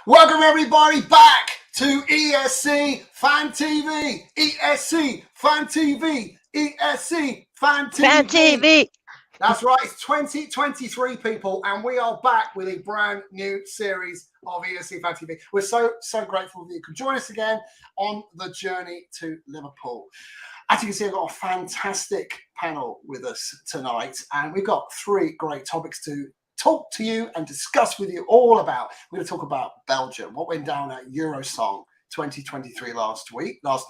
Welcome everybody back to ESC Fan TV. ESC Fan TV. ESC Fan TV. Fan TV. That's right, it's 2023, people, and we are back with a brand new series of ESC Fan TV. We're so grateful that you could join us again on the journey to Liverpool. As you can see, I've got a fantastic panel with us tonight, and we've got three great topics to talk to you and discuss with you all about. We're going to talk about Belgium, what went down at Eurosong 2023 last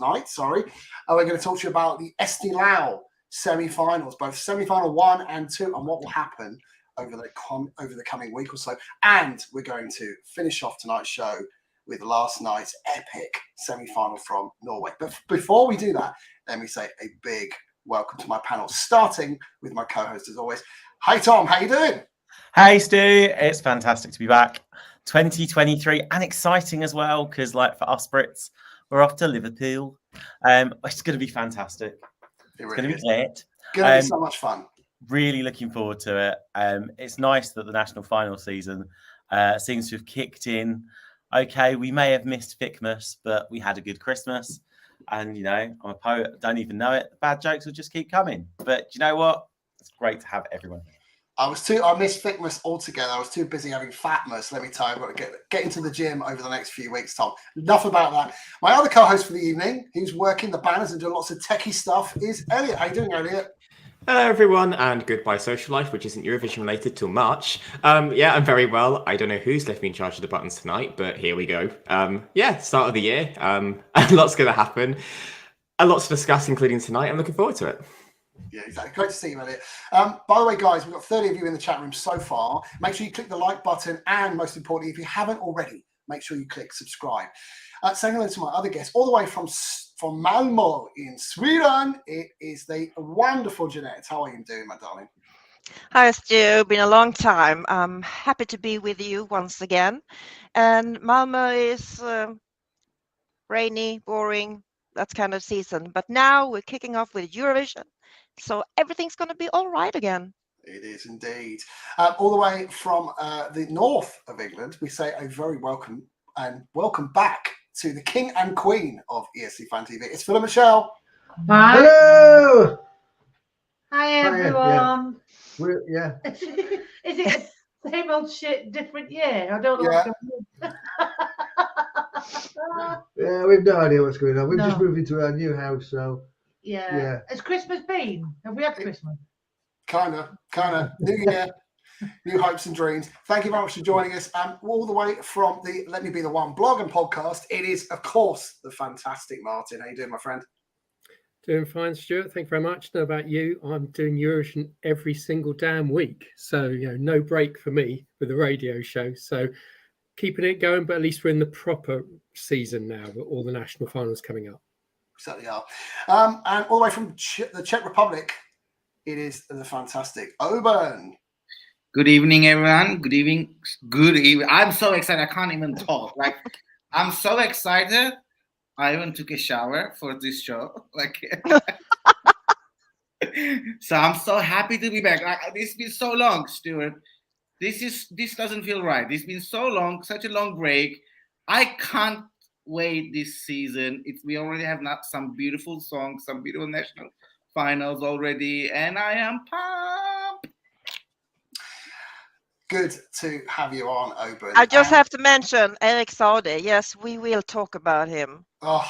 night. We're going to talk to you about the Eesti Laul semi-finals, both semi-final 1 and 2, and what will happen over the coming week or so. And we're going to finish off tonight's show with last night's epic semi-final from Norway. But before we do that, let me say a big welcome to my panel, starting with my co-host as always. Hey Tom, how you doing? Hey Stu, it's fantastic to be back. 2023 and exciting as well, because like for us Brits, we're off to Liverpool. It's going to be fantastic. It's going to be great. It's going to be so much fun. Really looking forward to it. It's nice that the national final season seems to have kicked in. Okay, we may have missed Fickmas, but we had a good Christmas. And, you know, I'm a poet, don't even know it. The bad jokes will just keep coming. But you know what? It's great to have everyone. I missed Fickmas altogether. I was too busy having Fatmas. Let me tell you, I've got to get into the gym over the next few weeks, Tom. Enough about that. My other co-host for the evening, who's working the banners and doing lots of techie stuff, is Elliot. How you doing, Elliot? Hello, everyone, and goodbye social life, which isn't Eurovision related till March. Yeah, I'm very well. I don't know who's left me in charge of the buttons tonight, but here we go. Start of the year. A lot's going to happen. A lot to discuss, including tonight. I'm looking forward to it. Yeah, exactly. Great to see you, Elliot. By the way, guys, we've got 30 of you in the chat room so far. Make sure you click the like button, and most importantly, if you haven't already, make sure you click subscribe. Saying hello to my other guest, all the way from Malmö in Sweden, it is the wonderful Jeanette. How are you doing, my darling? Hi, Stu. Been a long time. I'm happy to be with you once again. And Malmö is rainy, boring, that kind of season. But now we're kicking off with Eurovision. So everything's going to be all right again. It is indeed. All the way from the north of England, we say a very welcome back to the king and queen of ESC Fan TV. It's Phil and Michelle. Hi. Hello. Hi, everyone. Yeah. Is it the same old shit, different year? I don't know. Yeah, we've no idea what's going on. We've just moved into our new house, so yeah. Has Christmas been? Have we had Christmas? Kind of. New year, new hopes and dreams. Thank you very much for joining us. All the way from the Let Me Be the One blog and podcast, it is, of course, the fantastic Martin. How you doing, my friend? Doing fine, Stuart. Thank you very much. Know about you. I'm doing Eurovision every single damn week. So, no break for me with the radio show. So keeping it going, but at least we're in the proper season now with all the national finals coming up. Certainly are. And all the way from the Czech Republic, it is the fantastic Oban. Good evening, everyone. Good evening. I'm so excited. I can't even talk. I'm so excited. I even took a shower for this show. So I'm so happy to be back. It's been so long, Stuart. This doesn't feel right. It's been so long, such a long break. I can't wait this season. We already have some beautiful songs, some beautiful national finals already, and I am pumped. Good to have you on, Oban. I just have to mention Erik Saade. Yes, we will talk about him. Oh,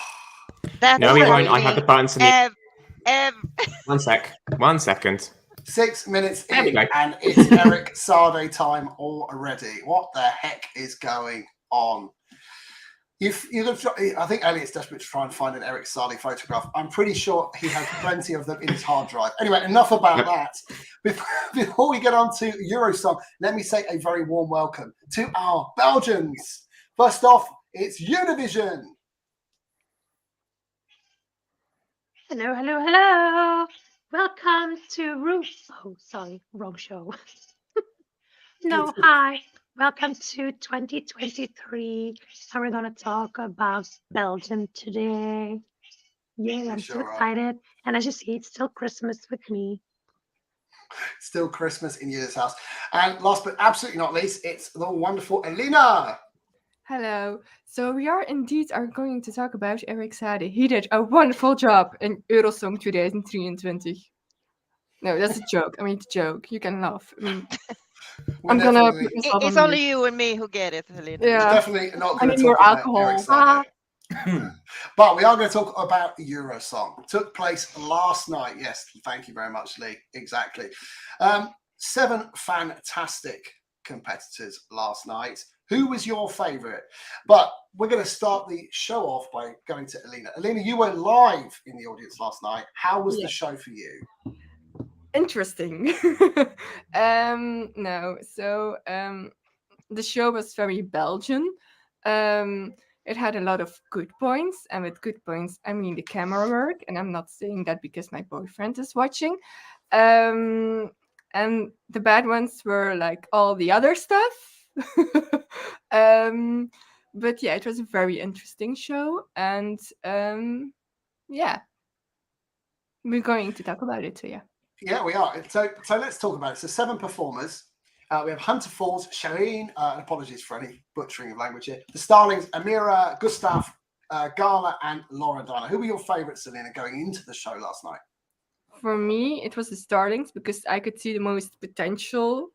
no, we won't. I have the buttons. 1 second. 6 minutes in, and it's Erik Saade time already. What the heck is going on? I think Elliot's desperate to try and find an Erik Saade photograph. I'm pretty sure he has plenty of them in his hard drive. Anyway, enough about that. Before we get on to Eurosong, let me say a very warm welcome to our Belgians. First off, it's Eurovision. Hello. Welcome to wrong show. Hi. Welcome to 2023. And we're going to talk about Belgium today. Yeah, I'm so excited. And as you see, it's still Christmas with me. Still Christmas in Yuda's house. And last but absolutely not least, it's the wonderful Elena. Hello. So we are going to talk about Eric Sade. He did a wonderful job in Eurosong 2023. No, that's a joke. I mean, it's a joke. You can laugh. I mean, I'm gonna put myself It's on only mute. you and me who get it, Helena. We're Yeah. definitely not I going to need more talk about alcohol. Eric Sade. But we are going to talk about Eurosong. Took place last night. Yes, thank you very much, Lee. Exactly. 7 fantastic competitors last night. Who was your favourite? But we're going to start the show off by going to Alina. Alina, you were live in the audience last night. How was the show for you? Interesting. No, so the show was very Belgian. It had a lot of good points, and with good points, I mean the camera work. And I'm not saying that because my boyfriend is watching. And the bad ones were like all the other stuff. But yeah, it was a very interesting show, and yeah, we're going to talk about it. So yeah, we are. So let's talk about it. So 7 performers. We have Hunter Falls, Shireen. Apologies for any butchering of language here. The Starlings, Amira, Gustav, Gala, and Loredana. Who were your favourites, Selena, going into the show last night? For me, it was the Starlings because I could see the most potential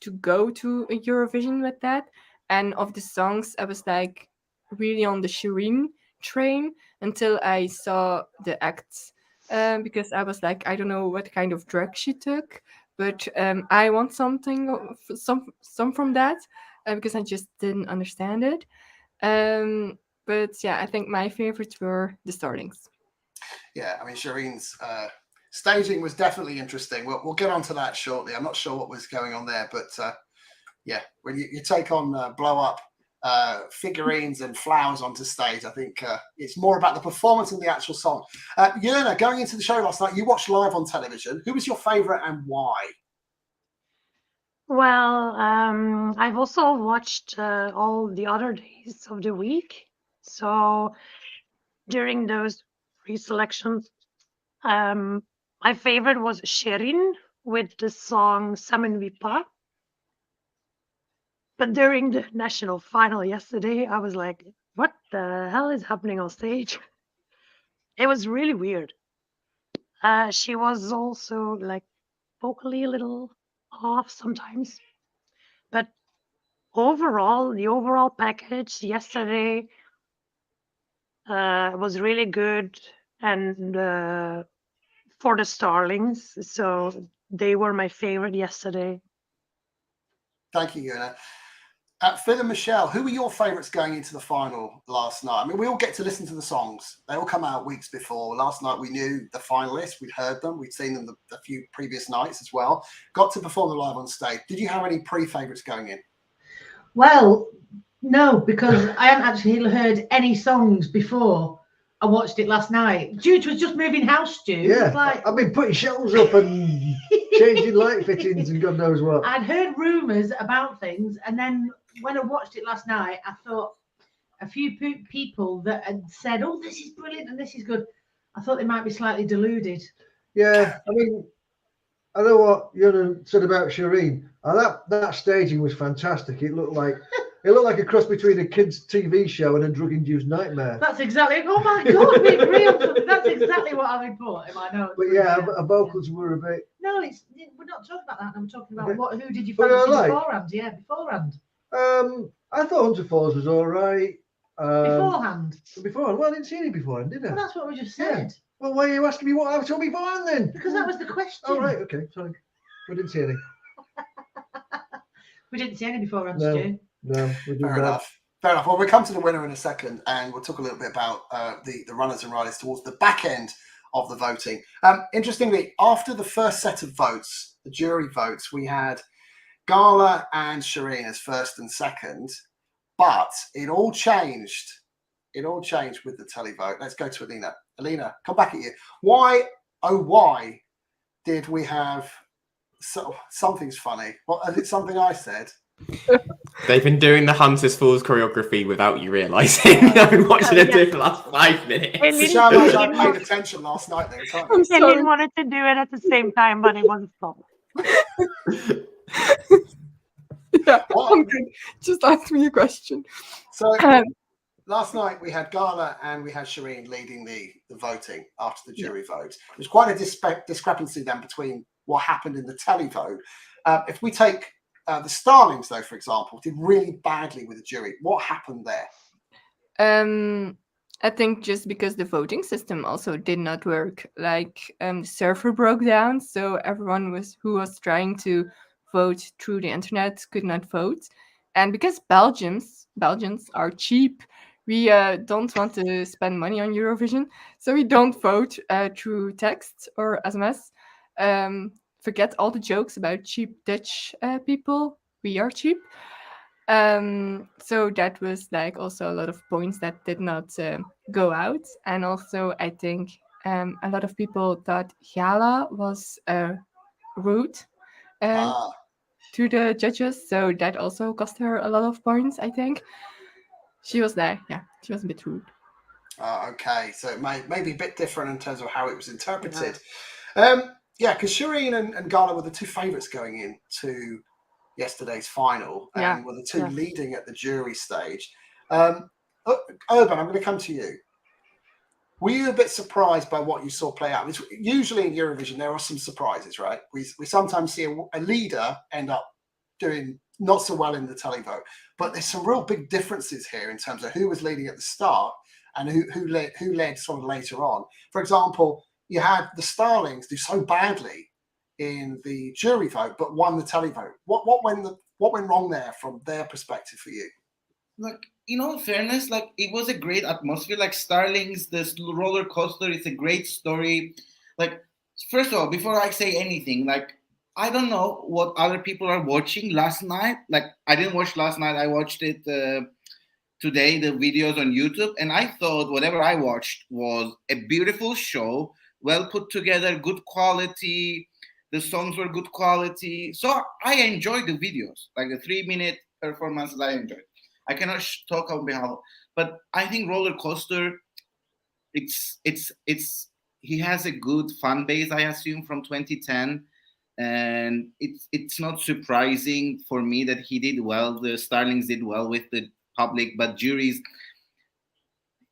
to go to a Eurovision with that. And of the songs, I was like really on the Shireen train until I saw the acts. Because I was like, I don't know what kind of drug she took, but I want some from that because I just didn't understand it. But yeah, I think my favorites were the Starlings. Yeah, I mean, Shireen's staging was definitely interesting. We'll get onto that shortly. I'm not sure what was going on there, but yeah, when you take on blow up figurines and flowers onto stage, I think it's more about the performance than the actual song. Yelena, going into the show last night, you watched live on television. Who was your favourite and why? Well, I've also watched all the other days of the week. So during those pre-selections, my favorite was Sherin with the song Samen Vipa. But during the national final yesterday, I was like, what the hell is happening on stage? It was really weird. She was also like vocally a little off sometimes. But overall, the overall package yesterday was really good. And for the Starlings, so they were my favorite yesterday. Thank you, Yelena. Phil and Michelle, who were your favourites going into the final last night? I mean, we all get to listen to the songs. They all come out weeks before. Last night, we knew the finalists. We'd heard them. We'd seen them a few previous nights as well. Got to perform them live on stage. Did you have any pre-favourites going in? Well, no, because I hadn't actually heard any songs before I watched it last night. Jude was just moving house, Jude. Yeah, like, I've been putting shelves up and changing light fittings and God knows what. I'd heard rumours about things, and then when I watched it last night, I thought a few people that had said, oh, this is brilliant and this is good, I thought they might be slightly deluded. Yeah, I mean, I know what Yona said about Shireen. That staging was fantastic. It looked like a cross between a kids' TV show and a drug-induced nightmare. That's exactly. Oh my God, being real. That's exactly what I put in my notes. But yeah, our vocals were a bit. No, we're not talking about that. I'm talking about Okay. who did you What fancy I like? beforehand? Yeah, beforehand. I thought Hunter Falls was all right. Beforehand. Well, I didn't see any beforehand, did I? Well, that's what we just said. Well, why are you asking me what I saw beforehand then? Because that was the question. Oh, right, okay, sorry. We didn't see any. We didn't see any beforehand, No. Stu. No, we didn't. Fair enough. Fair enough. Well, we'll come to the winner in a second, and we'll talk a little bit about the runners and riders towards the back end of the voting. Interestingly, after the first set of votes, the jury votes, we had Gala and Shireen as first and second, but it all changed. It all changed with the televote. Let's go to Alina. Alina, come back at you. Why did we have something's funny? Well, is it something I said? They've been doing the Hunters Falls choreography without you realising. I've been watching it for the last 5 minutes. It's how much I paid attention last night. Eileen wanted to do it at the same time, but it wasn't stopped. Yeah, What? I'm good. Just ask me a question. So Um, last night we had Gala and we had Shireen leading the voting after the jury vote. There's quite a discrepancy then between what happened in the televote. If we take the Starlings, though, for example, did really badly with the jury. What happened there? I think just because the voting system also did not work, like the server broke down, so everyone who was trying to vote through the internet could not vote. And because Belgians are cheap, we don't want to spend money on Eurovision, so we don't vote through text or SMS. Forget all the jokes about cheap Dutch people. We are cheap. So that was like also a lot of points that did not go out. And also I think a lot of people thought Gala was rude to the judges. So that also cost her a lot of points, I think. She was there. Yeah, she was a bit rude. Okay, so it may be a bit different in terms of how it was interpreted. Yeah, because Shireen and Gala were the two favourites going into yesterday's final, and were the two leading at the jury stage. Urban, I'm going to come to you. Were you a bit surprised by what you saw play out? Usually in Eurovision, there are some surprises, right? We sometimes see a leader end up doing not so well in the televote, but there's some real big differences here in terms of who was leading at the start and who led sort of later on. For example, you had the Starlings do so badly in the jury vote, but won the televote. What went wrong there from their perspective for you? Like, in all fairness, like it was a great atmosphere. Like Starlings, this roller coaster, it's a great story. Like, first of all, before I say anything, like I don't know what other people are watching last night. Like I didn't watch last night. I watched it today, the videos on YouTube, and I thought whatever I watched was a beautiful show, well put together, good quality. The songs were good quality. So I enjoyed the videos, like the 3-minute performances I enjoyed. I cannot talk on behalf, but I think roller coaster. He has a good fan base, I assume, from 2010, and it's not surprising for me that he did well. The Starlings did well with the public, but juries.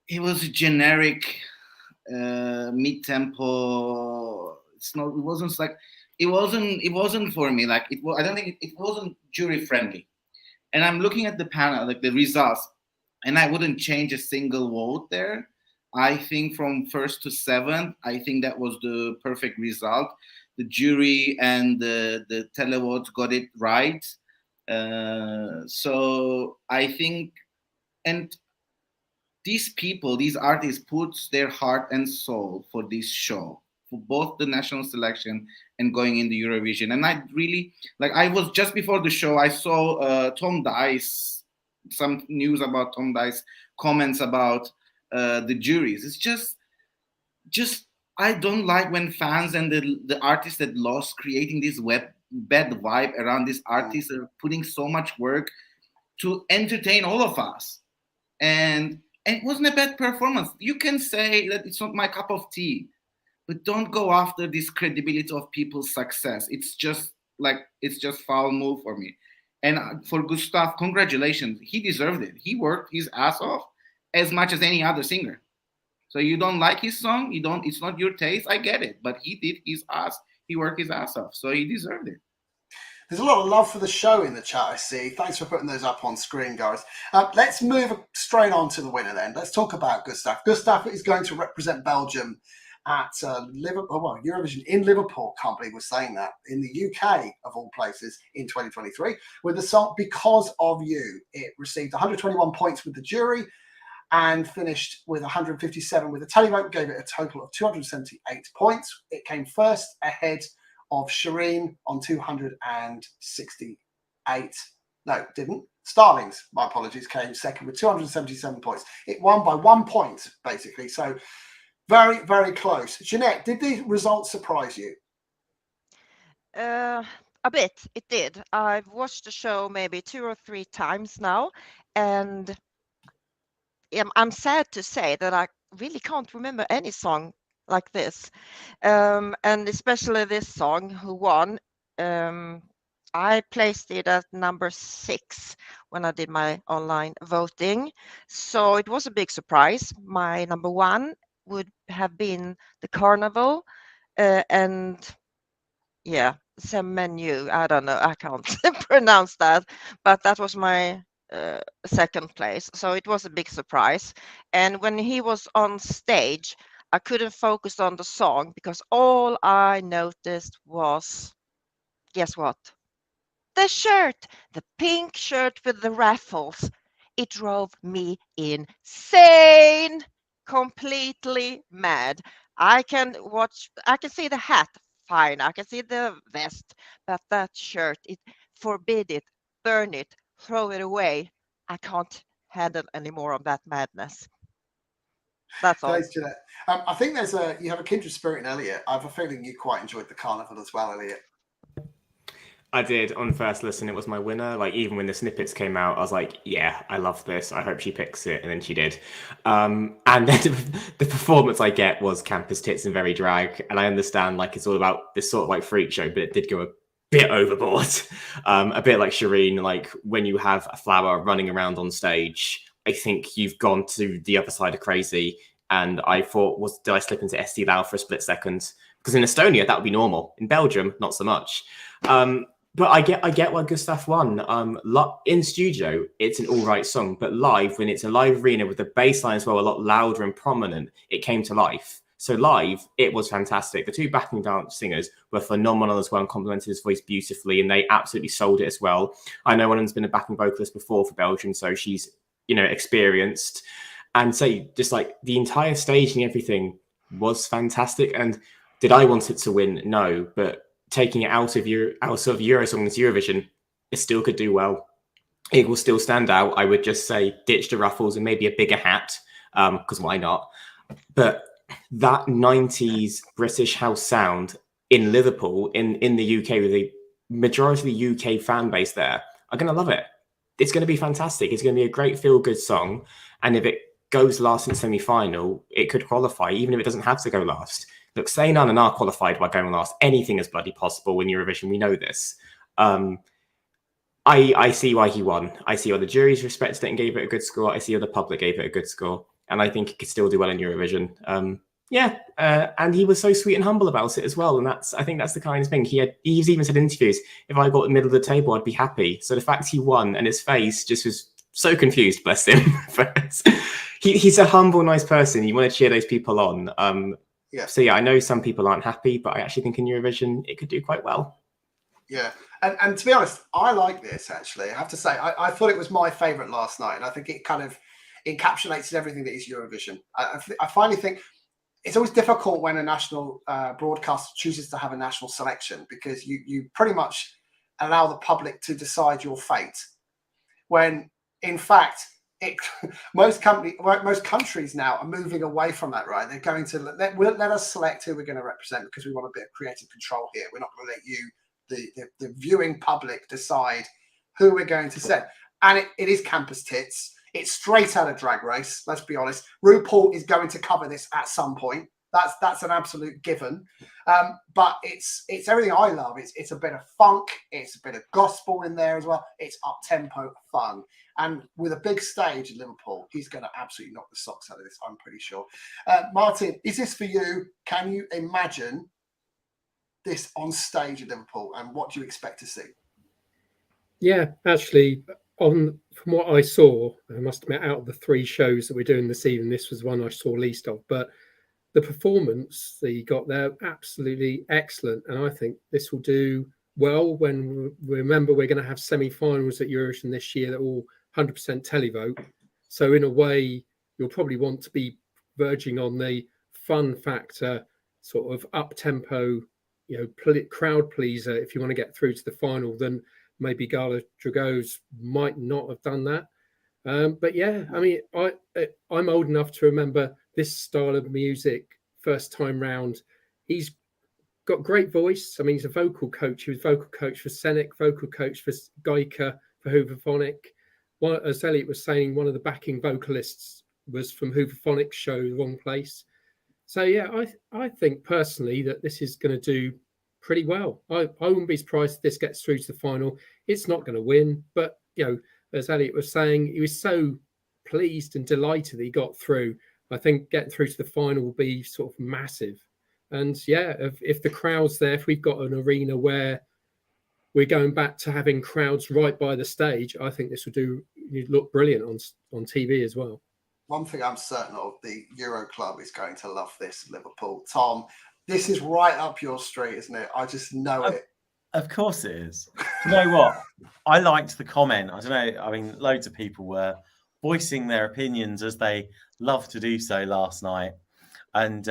It was a generic mid-tempo. It wasn't for me. Like I don't think it wasn't jury friendly. And I'm looking at the panel, like the results, and I wouldn't change a single vote there. I think from first to seventh, I think that was the perfect result. The jury and the televotes got it right. So I think, and these people, these artists, put their heart and soul for this show, for both the national selection and going in the Eurovision. And I really, like, I was just before the show, I saw Tom Dice, some news about Tom Dice, comments about the juries. It's just I don't like when fans and the artists that lost creating this bad vibe around these artists are putting so much work to entertain all of us. And it wasn't a bad performance. You can say that it's not my cup of tea, but don't go after this credibility of people's success. It's just foul move for me. And for Gustav, congratulations. He deserved it. He worked his ass off as much as any other singer. So you don't like his song, it's not your taste, I get it. But he worked his ass off. So he deserved it. There's a lot of love for the show in the chat, I see. Thanks for putting those up on screen, guys. Let's move straight on to the winner then. Let's talk about Gustav. Gustav is going to represent Belgium at Eurovision in Liverpool. Can't believe we're saying that. In the UK, of all places, in 2023. With the song Because of You. It received 121 points with the jury and finished with 157 with the televote, gave it a total of 278 points. It came first ahead of Shireen on 268. No, it didn't. Starlings, my apologies, came second with 277 points. It won by 1 point, basically. So very, very close. Jeanette, did the results surprise you? A bit, it did. I've watched the show maybe 2 or 3 times now, and I'm sad to say that I really can't remember any song like this, and especially this song, Who Won. I I placed it at number 6 when I did my online voting. So it was a big surprise. My number 1 would have been the Carnival, and yeah, some menu. I don't know. I can't pronounce that, but that was my second place. So it was a big surprise. And when he was on stage, I couldn't focus on the song because all I noticed was, guess what? The shirt, the pink shirt with the raffles. It drove me insane, completely mad. I can see the hat, fine. I can see the vest, but that shirt, it forbid it, burn it, throw it away. I can't handle any more of that madness. That's all. Thanks, Jeanette. I think you have a kindred spirit in Elliot. I have a feeling you quite enjoyed the Carnival as well, Elliot. I did on first listen. It was my winner. Like, even when the snippets came out, I was like, yeah, I love this. I hope she picks it. And then she did. And then the performance I get was campus tits and very drag. And I understand, like, it's all about this sort of like freak show, but it did go a bit overboard. A bit like Shireen, like when you have a flower running around on stage, I think you've gone to the other side of crazy. And I thought, did I slip into Eesti Laul for a split second? Because in Estonia, that would be normal. In Belgium, not so much. But I get why Gustav won. In studio, it's an all right song, but live, when it's a live arena with the bass line as well, a lot louder and prominent, it came to life. So live, it was fantastic. The 2 backing dance singers were phenomenal as well and complemented his voice beautifully, and they absolutely sold it as well. I know one of them's been a backing vocalist before for Belgium, so she's, experienced. And so just like the entire stage and everything was fantastic. And did I want it to win? No, but taking it out of Eurosong into Eurovision, it still could do well. It will still stand out. I would just say ditch the ruffles and maybe a bigger hat, because why not? But that 90s British house sound in Liverpool, in the UK, with the majority of the UK fan base there, are going to love it. It's going to be fantastic. It's going to be a great feel-good song. And if it goes last in semi-final, it could qualify, even if it doesn't have to go last. Look, Say None and are qualified by going last. Anything is bloody possible in Eurovision. We know this. I see why he won. I see why the juries respected it and gave it a good score. I see why the public gave it a good score. And I think he could still do well in Eurovision. And he was so sweet and humble about it as well. And I think that's the kind of thing. He's even said in interviews, if I got in the middle of the table, I'd be happy. So the fact he won and his face just was so confused, bless him. He's a humble, nice person. You want to cheer those people on. So yeah, I know some people aren't happy, but I actually think in Eurovision it could do quite well. Yeah, and to be honest, I like this actually. I have to say, I thought it was my favourite last night, and I think it kind of encapsulates everything that is Eurovision. I finally think it's always difficult when a national broadcaster chooses to have a national selection, because you pretty much allow the public to decide your fate, when in fact most countries now are moving away from that, right? They're going to let us select who we're going to represent, because we want a bit of creative control here. We're not going to let you, the viewing public, decide who we're going to send. And it is campus tits. It's straight out of Drag Race. Let's be honest. RuPaul is going to cover this at some point. That's an absolute given. But it's everything I love. It's a bit of funk. It's a bit of gospel in there as well. It's up tempo fun. And with a big stage in Liverpool, he's going to absolutely knock the socks out of this, I'm pretty sure. Martin, is this for you? Can you imagine this on stage at Liverpool? And what do you expect to see? Yeah, actually, from what I saw, I must admit, out of the 3 shows that we're doing this evening, this was one I saw least of. But the performance that you got there, absolutely excellent. And I think this will do well when we remember we're going to have semi-finals at Eurovision this year that all 100% televote. So in a way, you'll probably want to be verging on the fun factor, sort of up-tempo, crowd pleaser if you want to get through to the final. Then maybe Gala Dragos might not have done that. But yeah, I mean, I'm old enough to remember this style of music first time round. He's got great voice. I mean, he's a vocal coach. He was vocal coach for Scenic, vocal coach for Gaika, for Hooverphonic. As Elliot was saying, one of the backing vocalists was from Hooverphonic's show, The Wrong Place. So yeah, I think personally that this is going to do pretty well. I wouldn't be surprised if this gets through to the final. It's not going to win, but as Elliot was saying, he was so pleased and delighted he got through. I think getting through to the final will be sort of massive. And yeah, if the crowd's there, if we've got an arena where we're going back to having crowds right by the stage, I think this will look brilliant on TV as well. One thing I'm certain of, the Euro Club is going to love this, Liverpool. Tom, this is right up your street, isn't it? I just know it. Of course it is. You know what? I liked the comment. I don't know. I mean, loads of people were voicing their opinions as they love to do so last night. And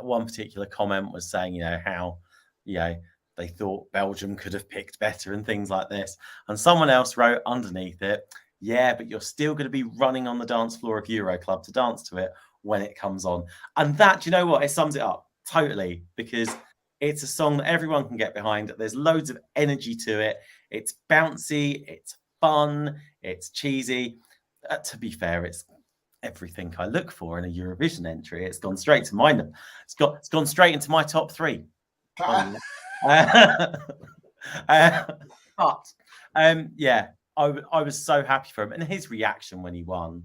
one particular comment was saying, how, they thought Belgium could have picked better and things like this. And someone else wrote underneath it, yeah, but you're still going to be running on the dance floor of Euro Club to dance to it when it comes on. And that, do you know what? It sums it up totally, because it's a song that everyone can get behind. There's loads of energy to it. It's bouncy, it's fun, it's cheesy. To be fair, it's everything I look for in a Eurovision entry. It's gone straight to mine. It's gone straight into my top 3. But yeah, I was so happy for him, and his reaction when he won.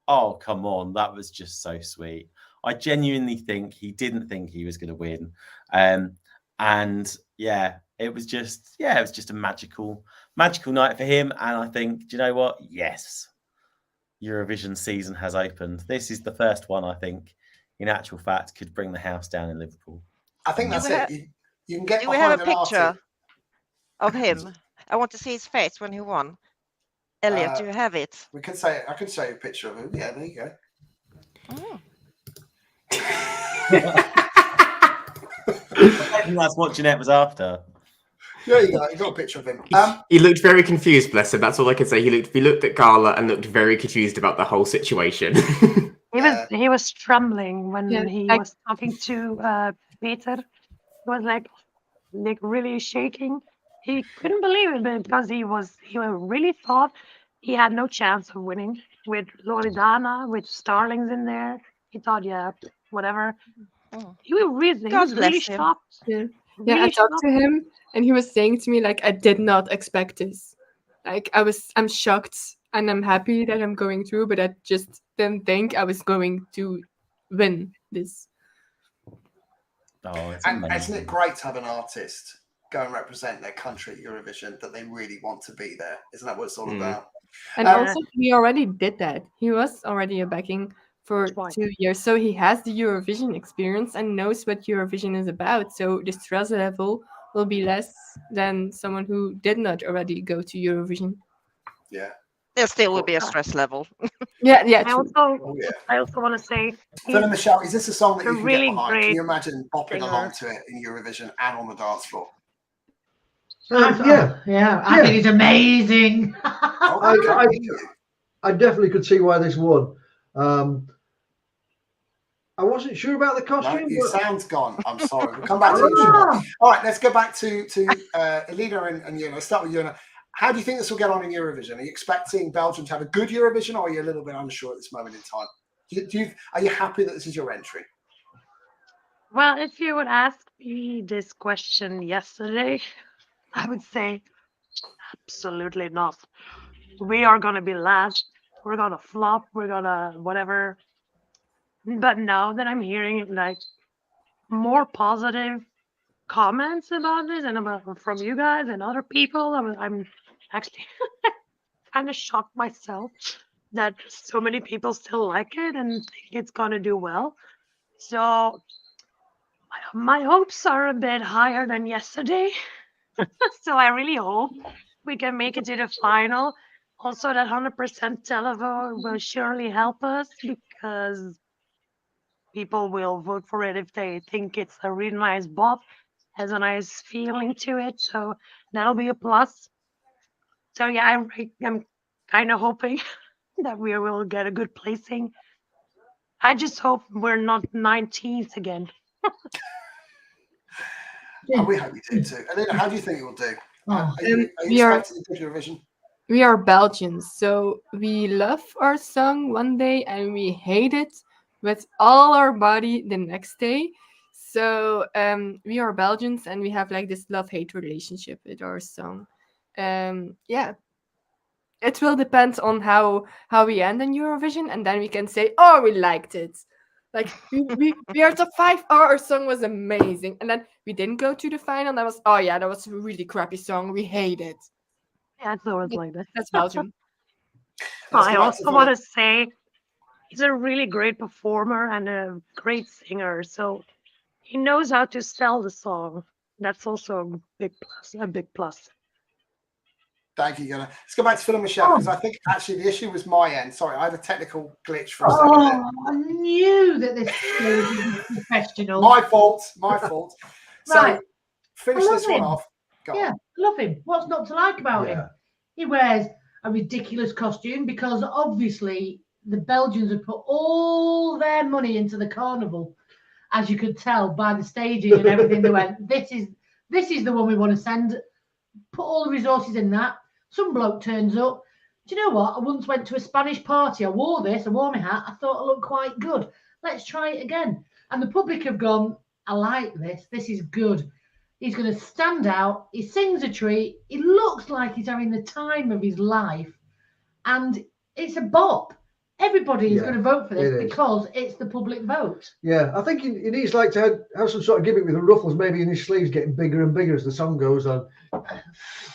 Oh, come on, that was just so sweet. I genuinely think he didn't think he was going to win, and yeah, it was just a magical night for him. And I think, do you know what? Yes, Eurovision season has opened. This is the first one I think, in actual fact, could bring the house down in Liverpool. I think that's it. You can get. Do we have a picture of him? I want to see his face when he won. Elliot, do you have it? I can show you a picture of him. Yeah, there you go. Oh. I think that's what Jeanette was after. There you go. You got a picture of him. He looked very confused, bless him. That's all I can say. He looked at Carla and looked very confused about the whole situation. He was trembling when he was talking to Peter. He was like really shaking. He couldn't believe it because he really thought he had no chance of winning with Loredana, with Starlings in there. He thought, yeah, whatever. Oh. He was really shocked. Yeah, Really I talked shocked. to him, and he was saying to me like, I did not expect this. Like I'm shocked, and I'm happy that I'm going through, but I just didn't think I was going to win this. Oh, it's And amazing. isn't it great to have an artist go and represent their country at Eurovision, that they really want to be there? Isn't that what it's all about? And also, he already did that. He was already a backing for Twice. 2 years, so he has the Eurovision experience and knows what Eurovision is about. So the stress level will be less than someone who did not already go to Eurovision. Yeah. There still will be a stress level. Yeah. I also want to say Phil and Michelle, is this a song that you a can really get behind? Can great you imagine bopping singer. along to it in Eurovision and on the dance floor? Yeah, I think it's amazing. I definitely could see why this won. I wasn't sure about the No, costume. your but sound's gone. I'm sorry. We'll come back to you. All right, let's go back to Elena and Yuna. Let's start with Yuna. How do you think this will get on in Eurovision? Are you expecting Belgium to have a good Eurovision, or are you a little bit unsure at this moment in time? Are you happy that this is your entry? Well, if you would ask me this question yesterday, I would say absolutely not. We are going to be last. We're going to flop. We're going to whatever. But now that I'm hearing like more positive comments about this and from you guys and other people, I'm actually kind of shocked myself that so many people still like it and think it's going to do well. So my hopes are a bit higher than yesterday. So I really hope we can make it to the final. Also, that 100% televote will surely help us because people will vote for it if they think it's a really nice bop, has a nice feeling to it. So that'll be a plus. So yeah, I'm kind of hoping that we will get a good placing. I just hope we're not 19th again. And we hope you do too. Elena, how do you think it will do? Are you expecting the Eurovision? We are Belgians, so we love our song one day and we hate it with all our body the next day. So we are Belgians, and we have like this love-hate relationship with our song. Yeah, it will depend on how we end in Eurovision, and then we can say, oh, we liked it. Like we are top 5. Oh, our song was amazing, and then we didn't go to the final. That was that was a really crappy song. We hate it. Yeah, it's always like that. That's Belgium. I also want to say he's a really great performer and a great singer. So he knows how to sell the song. That's also a big plus. Thank you, Gunnar. Let's go back to Phil and Michelle, because I think actually the issue was my end. Sorry, I had a technical glitch for a second there. I knew that this was professional. My fault. Right. So finish I this love one him. off. Go Yeah, on. love him. What's not to like about him? He wears a ridiculous costume because obviously the Belgians have put all their money into the carnival, as you could tell by the staging and everything. They went, this is the one we want to send. Put all the resources in that. Some bloke turns up. Do you know what? I once went to a Spanish party. I wore this. I wore my hat. I thought I looked quite good. Let's try it again. And the public have gone, I like this. This is good. He's going to stand out. He sings a treat. He looks like he's having the time of his life. And it's a bop. Everybody is going to vote for this because it's the public vote. Yeah, I think he needs like to have some sort of gimmick with the ruffles, maybe in his sleeves getting bigger and bigger as the song goes on.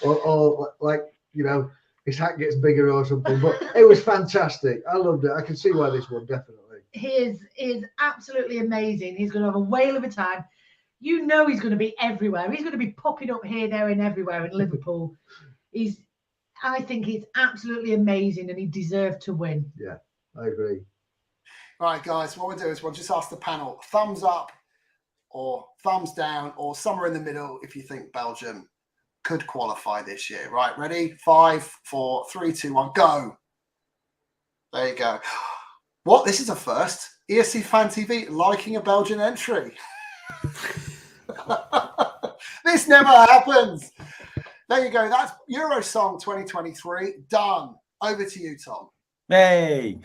Or like, you know, his hat gets bigger or something. But it was fantastic. I loved it. I can see why this one, definitely. He is absolutely amazing. He's going to have a whale of a time. You know he's going to be everywhere. He's going to be popping up here, there, and everywhere in Liverpool. I think he's absolutely amazing, and he deserved to win. Yeah, I agree. Right, guys, what we'll do is we'll just ask the panel thumbs up or thumbs down or somewhere in the middle if you think Belgium could qualify this year. Right, ready? 5, 4, 3, 2, 1, go. There you go. What? This is a first. ESC Fan TV liking a Belgian entry. This never happens. There you go. That's Eurosong 2023 done. Over to you, Tom. Hey!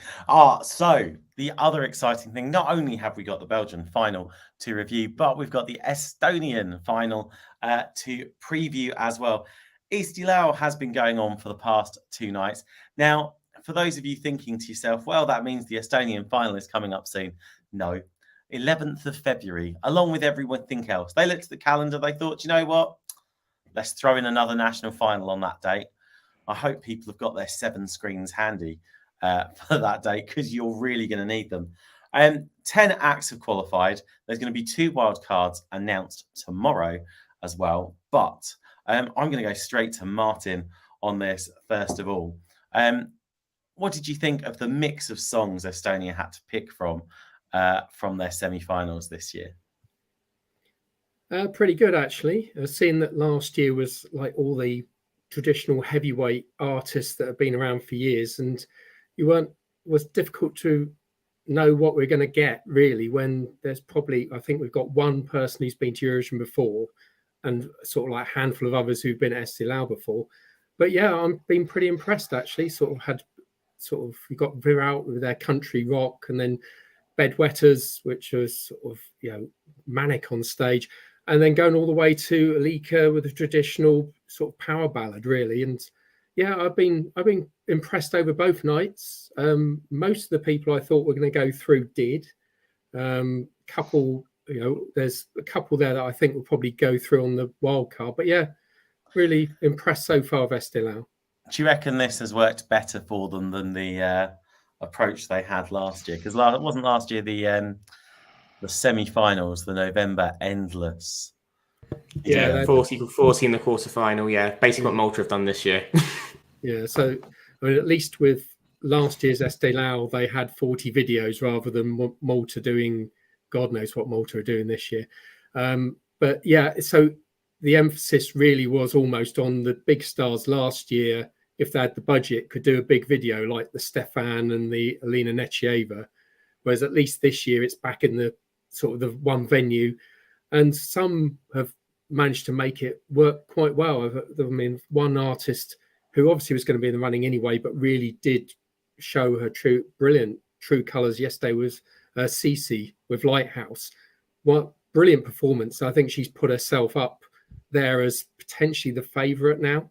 So the other exciting thing, not only have we got the Belgian final to review, but we've got the Estonian final to preview as well. Eesti Laul has been going on for the past 2 nights. Now, for those of you thinking to yourself, well, that means the Estonian final is coming up soon. No, 11th of February, along with everything else. They looked at the calendar, they thought, you know what? Let's throw in another national final on that date. I hope people have got their 7 screens handy for that date, because you're really going to need them. 10 acts have qualified. There's going to be 2 wild cards announced tomorrow as well. But I'm going to go straight to Martin on this first of all. What did you think of the mix of songs Estonia had to pick from their semi-finals this year? Pretty good, actually. Seeing that last year was like all the traditional heavyweight artists that have been around for years, and was difficult to know what we're going to get really when there's probably, I think we've got one person who's been to Eurovision before and sort of like a handful of others who've been at Eesti Laul before. But yeah, I've been pretty impressed actually. We got Vir out with their country rock, and then Bedwetters, which was sort of, you know, manic on stage, and then going all the way to Alika with a traditional sort of power ballad really. And yeah, I've been impressed over both nights. Most of the people I thought were going to go through did. Couple, you know, there's a couple there that I think will probably go through on the wild card. But yeah, really impressed so far with Eesti Laul. Do you reckon this has worked better for them than the approach they had last year? Because it wasn't last year the semi-finals, the November endless. Yeah, 40 in the quarterfinal. Yeah, basically what Malta have done this year. Yeah, so I mean, at least with last year's Eesti Laul, they had 40 videos rather than Malta doing God knows what Malta are doing this year. But yeah, so the emphasis really was almost on the big stars last year. If they had the budget, could do a big video like the Stefan and the Alina Nechieva, whereas at least this year it's back in the sort of the one venue, and some have managed to make it work quite well. I mean, one artist who obviously was going to be in the running anyway, but really did show her true colours yesterday was Cece with Lighthouse. Well, brilliant performance. I think she's put herself up there as potentially the favourite now.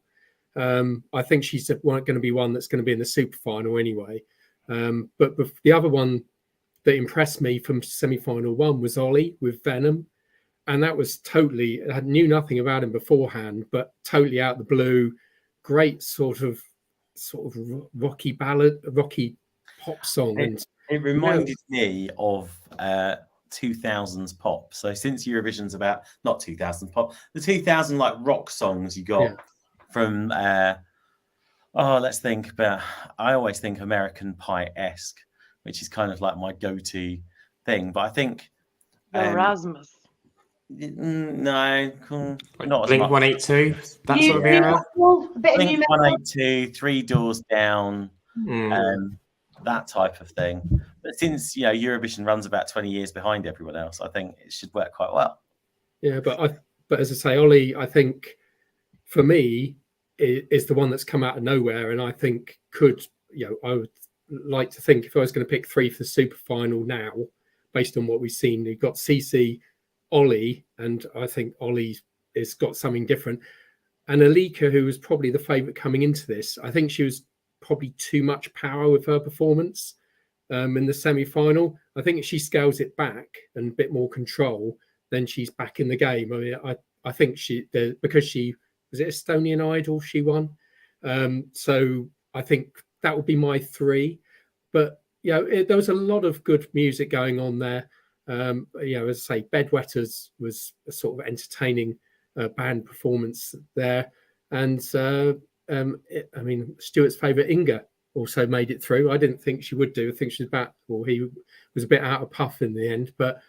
I think she's going to be one that's going to be in the super final anyway. But the other one that impressed me from semi-final one was Ollie with Venom. And that was totally, I knew nothing about him beforehand, but totally out of the blue, great sort of rocky ballad, rocky pop song. It reminded me of 2000s pop. So since Eurovision's about, not 2000 pop, the 2000 like rock songs you got from, let's think about, I always think American Pie-esque, which is kind of like my go-to thing. But I think... Erasmus. No, not Blink as much. 182. That sort of era. Blink 182, Three Doors Down, that type of thing. But since Eurovision runs about 20 years behind everyone else, I think it should work quite well. Yeah, but as I say, Ollie, I think for me is the one that's come out of nowhere, and I think I would like to think if I was going to pick three for the super final now, based on what we've seen, you've got Cece, Ollie, and I think Ollie has got something different. And Alika, who was probably the favourite coming into this, I think she was probably too much power with her performance in the semi-final. I think if she scales it back and a bit more control, then she's back in the game. I mean, I think because she was it Estonian Idol she won. So I think that would be my three. But there was a lot of good music going on there. As I say, Bedwetters was a sort of entertaining band performance there, and Stuart's favourite Inga also made it through. I didn't think she would do. I think he was a bit out of puff in the end, but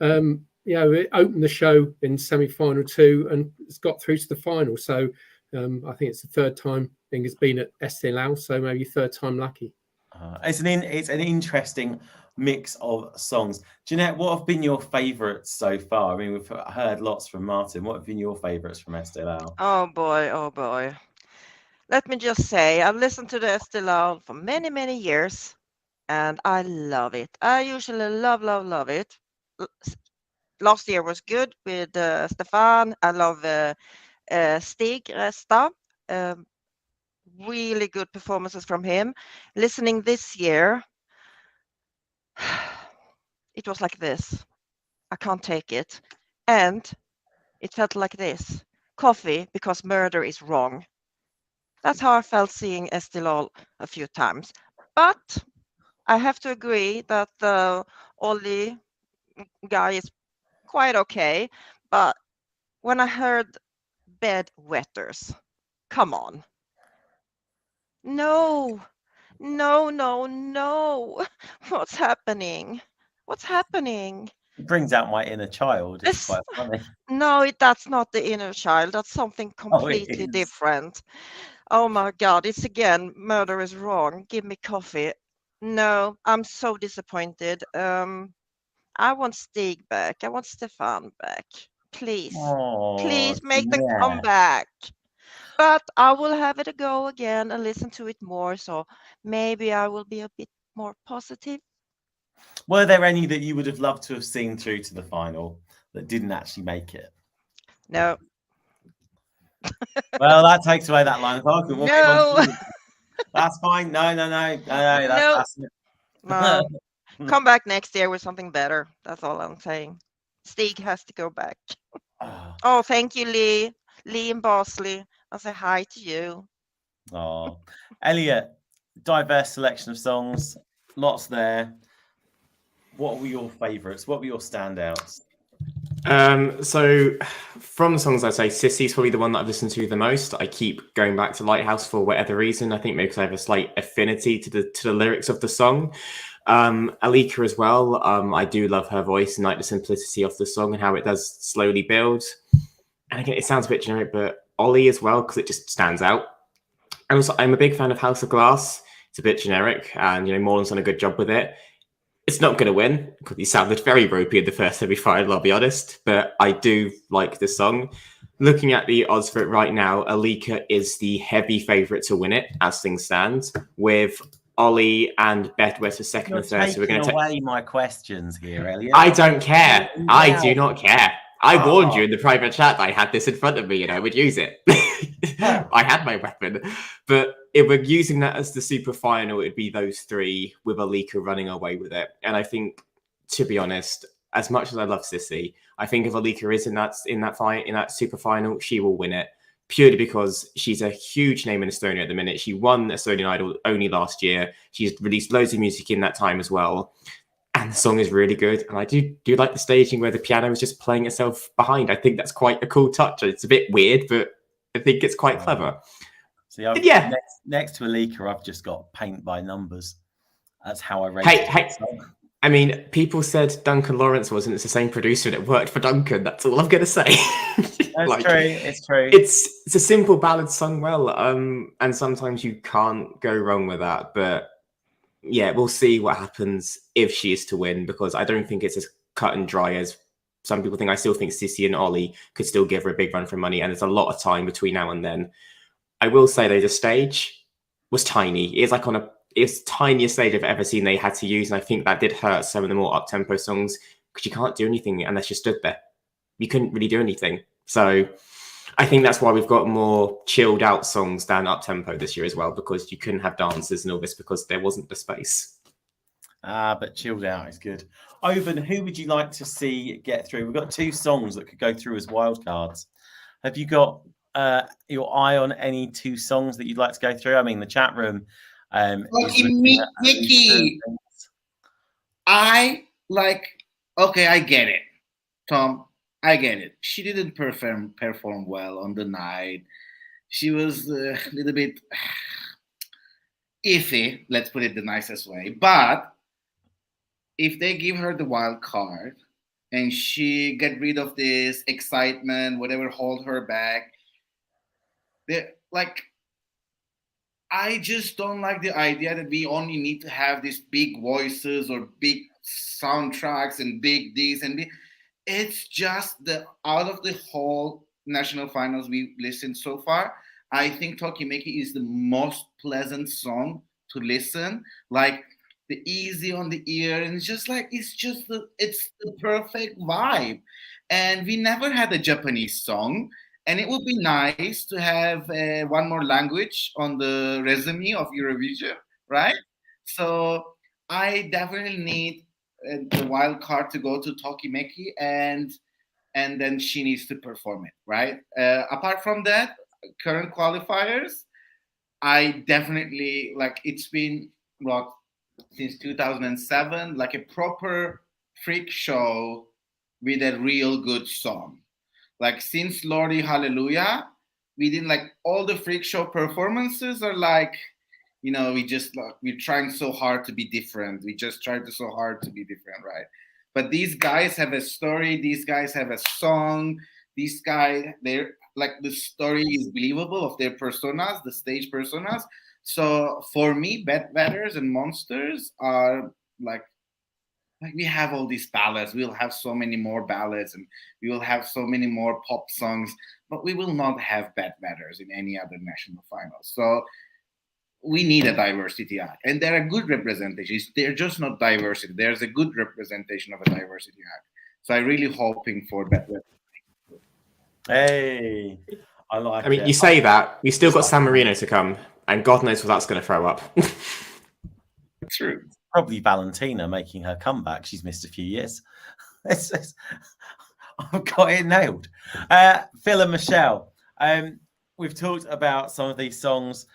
it opened the show in semi-final 2 and it's got through to the final. So I think it's the third time Inga's been at Eesti Laul, so maybe third time lucky. It's an interesting mix of songs. Jeanette, what have been your favourites so far? I mean, we've heard lots from Martin. What have been your favourites from Eesti Laul? Oh boy. Let me just say, I've listened to the Eesti Laul for many, many years, and I love it. I usually love it. Last year was good with Stefan. I love Stig Resta. Really good performances from him. Listening this year, it was like this. I can't take it. And it felt like this. Coffee because murder is wrong. That's how I felt seeing Eesti Laul a few times. But I have to agree that the Ollie guy is quite okay. But when I heard Bedwetters, come on. No. What's happening? It brings out my inner child. It's quite funny. No, that's not the inner child. That's something completely different. Oh my God, it's again, murder is wrong. Give me coffee. No, I'm so disappointed. I want Stig back. I want Stefan back. Please. Please make them come back. But I will have it a go again and listen to it more. So maybe I will be a bit more positive. Were there any that you would have loved to have seen through to the final that didn't actually make it? No. Well, that takes away that line of argument. No. That's fine. No. No. Come back next year with something better. That's all I'm saying. Stig has to go back. Oh, thank you, Lee. Lee and Bosley. I'll say hi to you. Oh, Elliot, diverse selection of songs. Lots there. What were your favourites? What were your standouts? So from the songs, I'd say Sissy's probably the one that I've listened to the most. I keep going back to Lighthouse for whatever reason. I think maybe because I have a slight affinity to the lyrics of the song. Alika as well. I do love her voice and like the simplicity of the song and how it does slowly build. And again, it sounds a bit generic, but Ollie as well, because it just stands out. And also, I'm a big fan of House of Glass. It's a bit generic, and Morland's done a good job with it. It's not going to win because he sounded very ropey in the first semi-final, I'll be honest. But I do like this song. Looking at the odds for it right now, Alika is the heavy favourite to win it as things stand, with Ollie and Bedwetter second You're and third. So we're going taking to take. away my questions here, Elliot. I don't care. I do Wow. not care. I warned you in the private chat that I had this in front of me and I would use it. I had my weapon. But if we're using that as the super final, it'd be those three with Alika running away with it. And I think, to be honest, as much as I love Sissy, I think if Alika is in that super final, she will win it. Purely because she's a huge name in Estonia at the minute. She won Estonian Idol only last year. She's released loads of music in that time as well. And the song is really good. And I do like the staging where the piano is just playing itself behind. I think that's quite a cool touch. It's a bit weird, but I think it's quite clever. See, Yeah. next to Alika, I've just got paint by numbers. That's how I rate Hey, it. I mean, people said Duncan Lawrence wasn't. It's the same producer and it worked for Duncan. That's all I'm going to say. That's true. It's true. It's a simple ballad sung well. And sometimes you can't go wrong with that. But yeah, we'll see what happens if she is to win, because I don't think it's as cut and dry as some people think. I still think Sissy and Ollie could still give her a big run for money. And there's a lot of time between now and then. I will say though, the stage was tiny. It's like it's tiniest stage I've ever seen they had to use. And I think that did hurt some of the more up-tempo songs, because you can't do anything unless you stood there. You couldn't really do anything. So I think that's why we've got more chilled out songs than up-tempo this year as well, because you couldn't have dances and all this because there wasn't the space. But chilled out is good. Owen, who would you like to see get through? We've got 2 songs that could go through as wildcards. Have you got your eye on any 2 songs that you'd like to go through? I mean, the chat room. Mickey. I get it, Tom. I get it. She didn't perform well on the night. She was a little bit iffy, let's put it the nicest way. But if they give her the wild card and she get rid of this excitement, whatever hold her back, I just don't like the idea that we only need to have these big voices or big soundtracks and big this and big. It's just out of the whole national finals we listened so far, I think Tokimeki is the most pleasant song to listen. Like the easy on the ear, and it's the perfect vibe. And we never had a Japanese song, and it would be nice to have one more language on the resume of Eurovision, right? So I definitely need the wild card to go to Tokimeki, and then she needs to perform it, right? Apart from that, current qualifiers, I definitely it's been since 2007, like a proper freak show with a real good song. Like since Lordy Hallelujah, we didn't all the freak show performances are we're trying so hard to be different. We just tried so hard to be different, right? But these guys have a story. These guys have a song. These guys, they're the story is believable of their personas, the stage personas. So for me, Bedwetters and Monsters are we have all these ballads. We'll have so many more ballads, and we will have so many more pop songs, but we will not have Bedwetters in any other national finals. So we need a diversity act, and they're a good representation. They're just not diversity. There's a good representation of a diversity act. So I'm really hoping for that. Hey, I like. I mean, you say that we still got San Marino to come, and God knows what that's going to throw up. True. Probably Valentina making her comeback. She's missed a few years. I've got it nailed. Phil and Michelle, we've talked about some of these songs.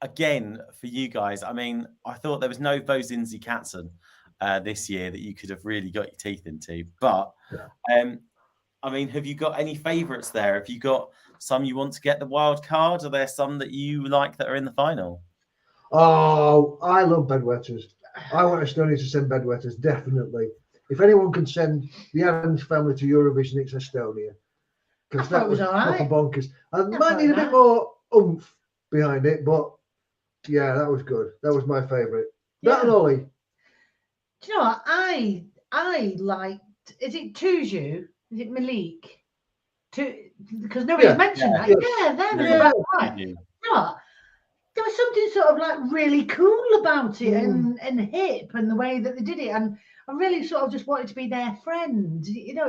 Again, for you guys, I mean, I thought there was no Vozinzi Katzen this year that you could have really got your teeth into. But, I mean, have you got any favourites there? Have you got some you want to get the wild card? Are there some that you like that are in the final? Oh, I love Bedwetters. I want Estonia to send Bedwetters, definitely. If anyone can send the Adams family to Eurovision, it's Estonia. Because that was proper bonkers. I might need a bit more oomph behind it, but yeah, that was good. That was my favourite. That and Ollie. Do you know what? I liked, is it Tuju? Is it Malik? Because nobody's mentioned that. Yeah, they're right. You know what? There was something sort of like really cool about it and hip and the way that they did it. And I really sort of just wanted to be their friend. You know,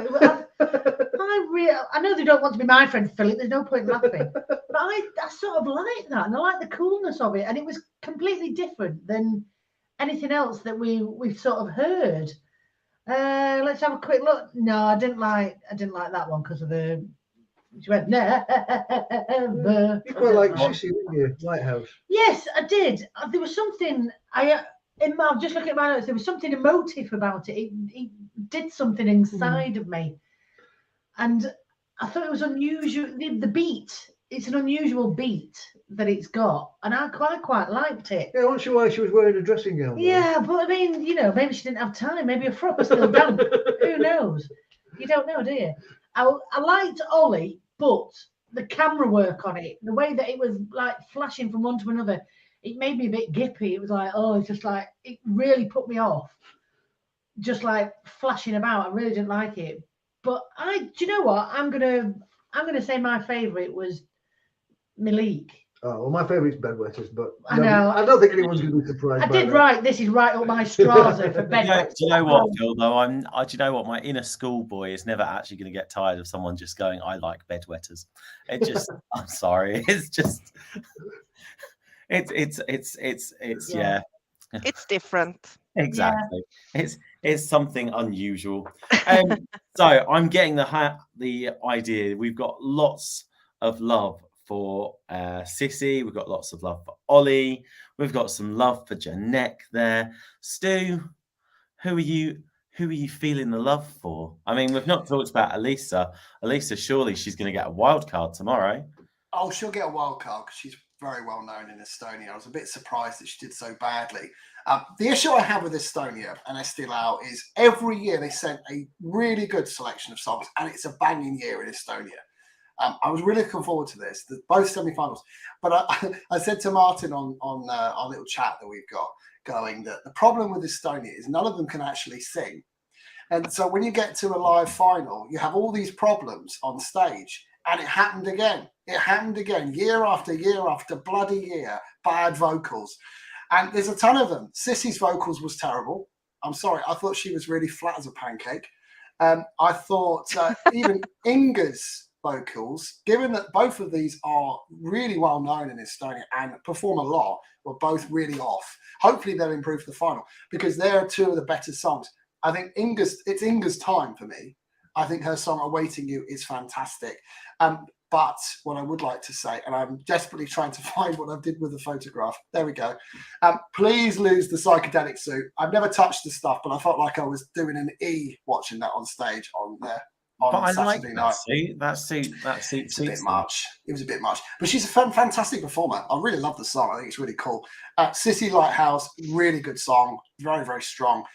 I know they don't want to be my friend, Philip. There's no point laughing. But I sort of like that. And I like the coolness of it. And it was completely different than anything else that we've sort of heard. Let's have a quick look. No, I didn't like that one because of the. She went never. You quite like Sissy, didn't you? Lighthouse. Yes, I did. There was something I'm just looking at my notes. There was something emotive about it. It did something inside of me, and I thought it was unusual. The beat. It's an unusual beat that it's got, and I quite liked it. Yeah, I'm not sure why she was wearing a dressing gown. Though. Yeah, but I mean, you know, maybe she didn't have time. Maybe her frock was still damp. Who knows? You don't know, do you? I liked Ollie, but the camera work on it, the way that it was like flashing from one to another, it made me a bit gippy. It was like, it's just like, it really put me off. Just like flashing about. I really didn't like it. But do you know what? I'm gonna say my favourite was Malik. Oh, well, my favourite's Bedwetters, but I know. I don't think anyone's going to be surprised. I did right. This is right up my Strasser for Bedwetters. Do you know what, Phil? Though do you know what? My inner schoolboy is never actually going to get tired of someone just going, "I like bedwetters." It just, I'm sorry, it's just, it's yeah. It's different. Exactly. Yeah. It's something unusual. So I'm getting the idea. We've got lots of love for Sissy. We've got lots of love for Ollie. We've got some love for Janek there. Stu, who are you feeling the love for? I mean, we've not talked about Elisa. Elisa, surely she's going to get a wild card tomorrow. Oh, she'll get a wild card because she's very well known in Estonia. I was a bit surprised that she did so badly. The issue I have with Estonia and Eesti Laul is every year they send a really good selection of songs, and it's a banging year in Estonia. I was really looking forward to this, both semi-finals. But I said to Martin on our little chat that we've got going that the problem with Estonia is none of them can actually sing. And so when you get to a live final, you have all these problems on stage. And it happened again. It happened again, year after bloody year, bad vocals. And there's a ton of them. Sissy's vocals was terrible. I'm sorry. I thought she was really flat as a pancake. I thought even Inga's vocals, given that both of these are really well known in Estonia and perform a lot, were both really off. Hopefully they'll improve the final because they're two of the better songs. I think it's Inga's time for me. I think her song Awaiting You is fantastic. But what I would like to say, and I'm desperately trying to find what I did with the photograph. There we go. Please lose the psychedelic suit. I've never touched the stuff, but I felt like I was doing an E watching that on stage on there. But Saturday I like night. that suit. It's a bit much. It was a bit much. But she's a fantastic performer. I really love the song. I think it's really cool. Sissy Lighthouse, really good song. Very, very strong.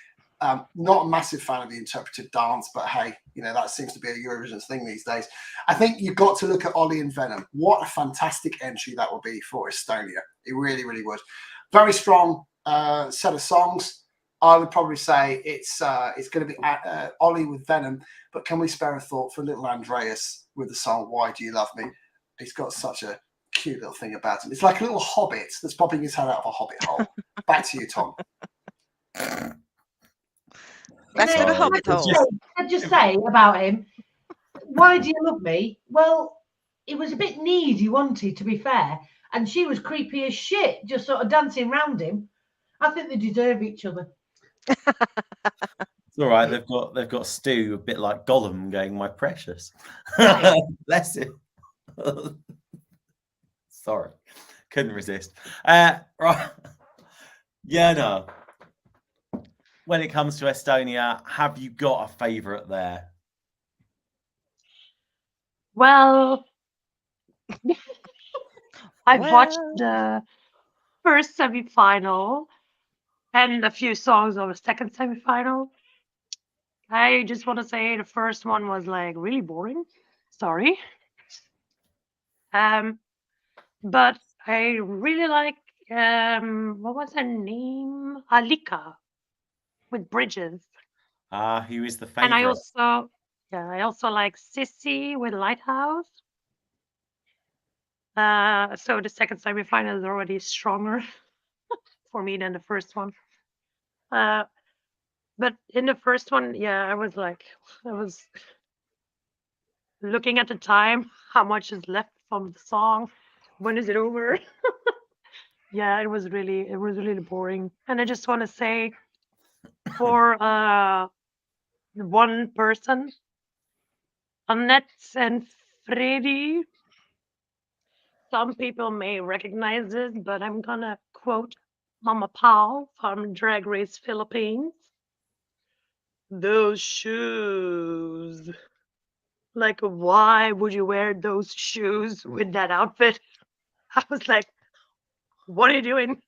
Not a massive fan of the interpretive dance, but hey, that seems to be a Eurovision thing these days. I think you've got to look at Ollie and Venom. What a fantastic entry that would be for Estonia. It really, really would. Very strong set of songs. I would probably say it's going to be Ollie with Venom, but can we spare a thought for little Andreas with the song Why Do You Love Me? He's got such a cute little thing about him. It's like a little hobbit that's popping his head out of a hobbit hole. Back to you, Tom. Back to the hobbit hole. I'd just say about him, Why Do You Love Me? Well, it was a bit needy, wanted, to be fair. And she was creepy as shit, just sort of dancing around him. I think they deserve each other. It's all right. They've got Stu a bit like Gollum going, "My precious." Bless him. Sorry, couldn't resist. Right, Jana. When it comes to Estonia, have you got a favourite there? Well, I've watched the first semi-final and a few songs of the second semi-final. I just want to say the first one was like really boring. Sorry. But I really like what was her name? Alika with Bridges. Who is the favourite? And I also like Sissy with Lighthouse. So the second semi-final is already stronger for me than the first one. But in the first one, yeah, I was looking at the time, how much is left from the song, when is it over? Yeah, it was really boring. And I just want to say, for one person, Annette and Freddy, some people may recognize this, but I'm gonna quote Mama Pao from Drag Race Philippines. Those shoes. Like, why would you wear those shoes with that outfit? I was like, what are you doing?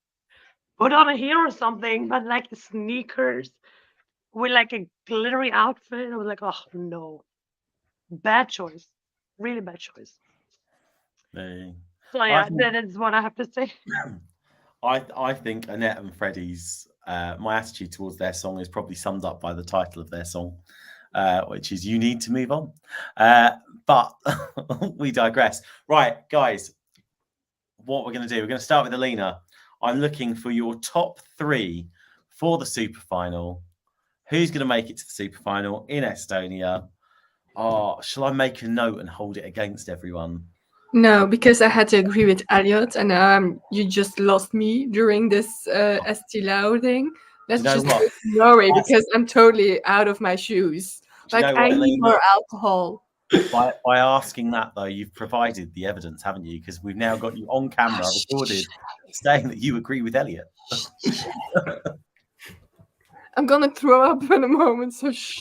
Put on a heel or something, but like sneakers with like a glittery outfit. I was like, oh no. Bad choice. Really bad choice. Hey. So yeah, think- that is what I have to say. I think Annette and Freddie's my attitude towards their song is probably summed up by the title of their song, which is "You Need to Move On." But we digress. Right, guys, what we're going to do? We're going to start with Alina. I'm looking for your top 3 for the super final. Who's going to make it to the super final in Estonia? Oh, shall I make a note and hold it against everyone? No, because I had to agree with Elliot, and you just lost me during this Eesti Laul thing. Let's You know just what? go to Norway because I'm totally out of my shoes. Do you Like know what, I need Alina? more alcohol. By asking that, though, you've provided the evidence, haven't you? Because we've now got you on camera recorded saying that you agree with Elliot. I'm gonna throw up in a moment, so shh.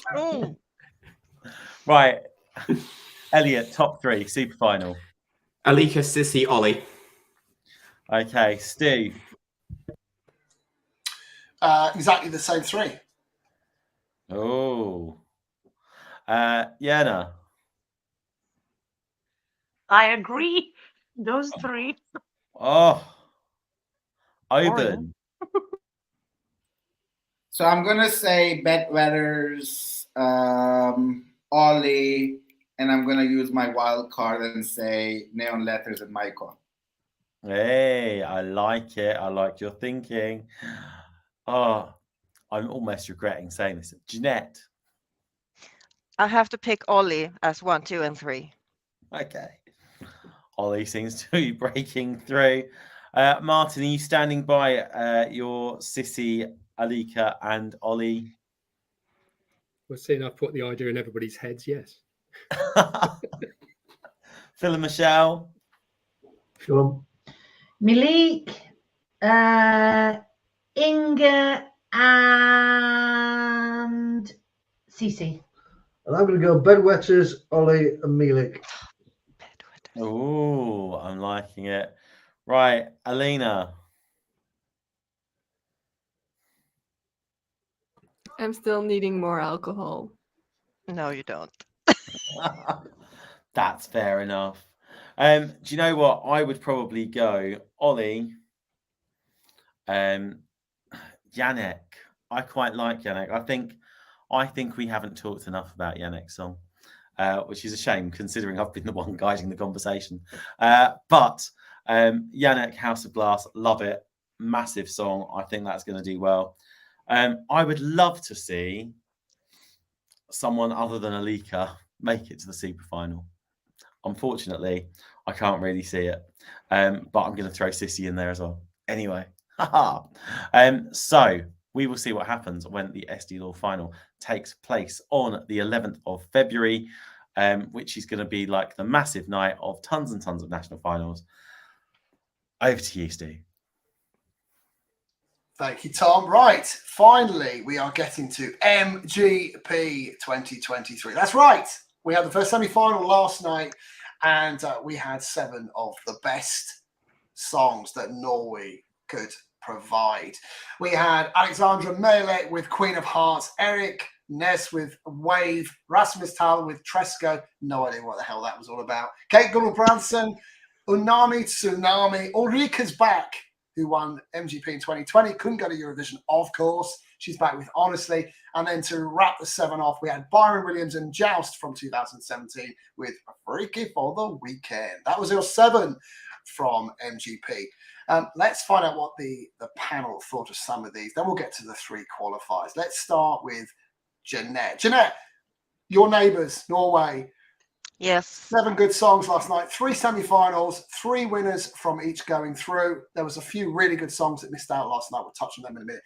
Right. Elliot, top 3, super final. Alika, Sissy, Ollie. Okay, Stu. Exactly the same 3. Oh. Yana. I agree. Those 3. Oh. Oben. So I'm gonna say Bedwetters, Ollie, and I'm gonna use my wild card and say Neon Letters and Maicon. Hey, I like it. I like your thinking. Oh, I'm almost regretting saying this. Jeanette. I have to pick Ollie as 1, 2, and 3. Okay. Ollie seems to be breaking through. Martin, are you standing by your Sissy, Alika, and Ollie? Well, seeing I've put the idea in everybody's heads, yes. Phil and Michelle. Sure. Malik, Inga, and Cece. And I'm going to go Bedwetters, Ollie, and Milik. Oh, I'm liking it. Right, Alina. I'm still needing more alcohol. No, you don't. That's fair enough. Do you know what? I would probably go Ollie, Yannick. I quite like Yannick. I think we haven't talked enough about Yannick's song, which is a shame considering I've been the one guiding the conversation. But Yannick, House of Glass, love it. Massive song. I think that's going to do well. I would love to see someone other than Alika make it to the super final. Unfortunately, I can't really see it. But I'm going to throw Sissy in there as well. Anyway, so we will see what happens when the Eesti Laul final takes place on the 11th of February, which is going to be like the massive night of tons and tons of national finals. Over to you, Steve. Thank you, Tom. Right, finally, we are getting to MGP 2023. That's right. We had the first semi-final last night, and we had 7 of the best songs that Norway could provide. We had Alexandra Mele with Queen of Hearts, Eric Ness with Wave, Rasmus Tal with Tresco, no idea what the hell that was all about, Kate Gulbrandsen, Unami Tsunami, Ulrika's back, who won MGP in 2020, couldn't go to Eurovision, of course. She's back with Honestly. And then to wrap the 7 off, we had Byron Williams and Joust from 2017 with Freaky for the Weekend. That was your 7. from MGP. Let's find out what the panel thought of some of these. Then we'll get to the 3 qualifiers. Let's start with Jeanette. Jeanette, your neighbours, Norway. Yes. 7 good songs last night, 3 semi-finals, 3 winners from each going through. There was a few really good songs that missed out last night. We'll touch on them in a minute.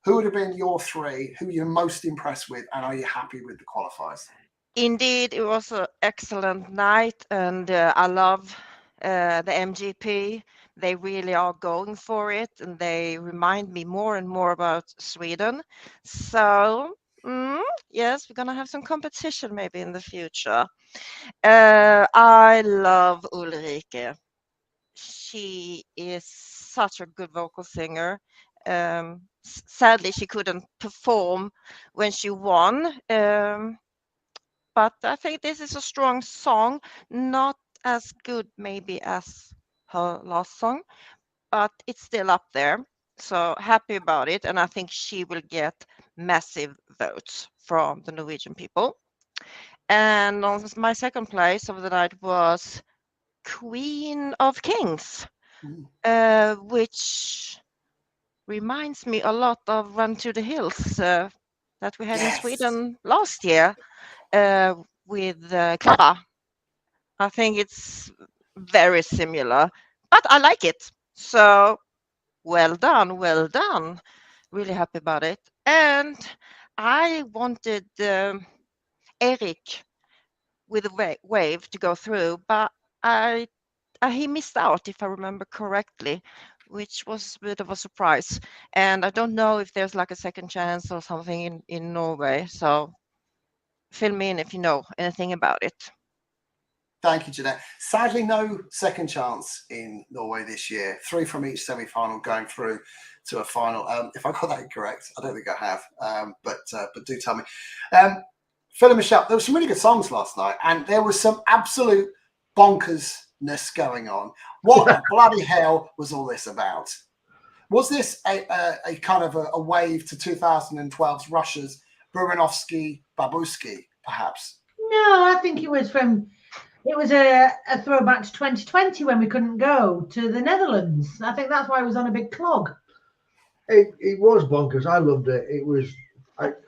Who would have been your 3? Who you're most impressed with, and are you happy with the qualifiers? Indeed, it was an excellent night, and I love the MGP. They really are going for it, and they remind me more and more about Sweden. So, yes, we're going to have some competition maybe in the future. I love Ulrike. She is such a good vocal singer. Sadly, she couldn't perform when she won. But I think this is a strong song, not as good maybe as her last song, but it's still up there. So happy about it. And I think she will get massive votes from the Norwegian people. And on my second place of the night was Queen of Kings, which reminds me a lot of Run to the Hills that we had in Sweden last year. With Clara. I think it's very similar, but I like it. So well done, well done. Really happy about it. And I wanted Eric with a wave to go through, but he missed out, if I remember correctly, which was a bit of a surprise. And I don't know if there's like a second chance or something in Norway. So fill me in if you know anything about it. Thank you, Jeanette. Sadly, no second chance in Norway this year. 3 from each semi-final going through to a final. If I got that correct, I don't think I have, but do tell me. Phil and Michelle, there were some really good songs last night, and there was some absolute bonkersness going on. What the bloody hell was all this about? Was this a kind of a wave to 2012's Russia's Buranovsky Babuski, perhaps? No, I think it was a throwback to 2020 when we couldn't go to the Netherlands. I think that's why it was on a big clog. It was bonkers. I loved it. It was.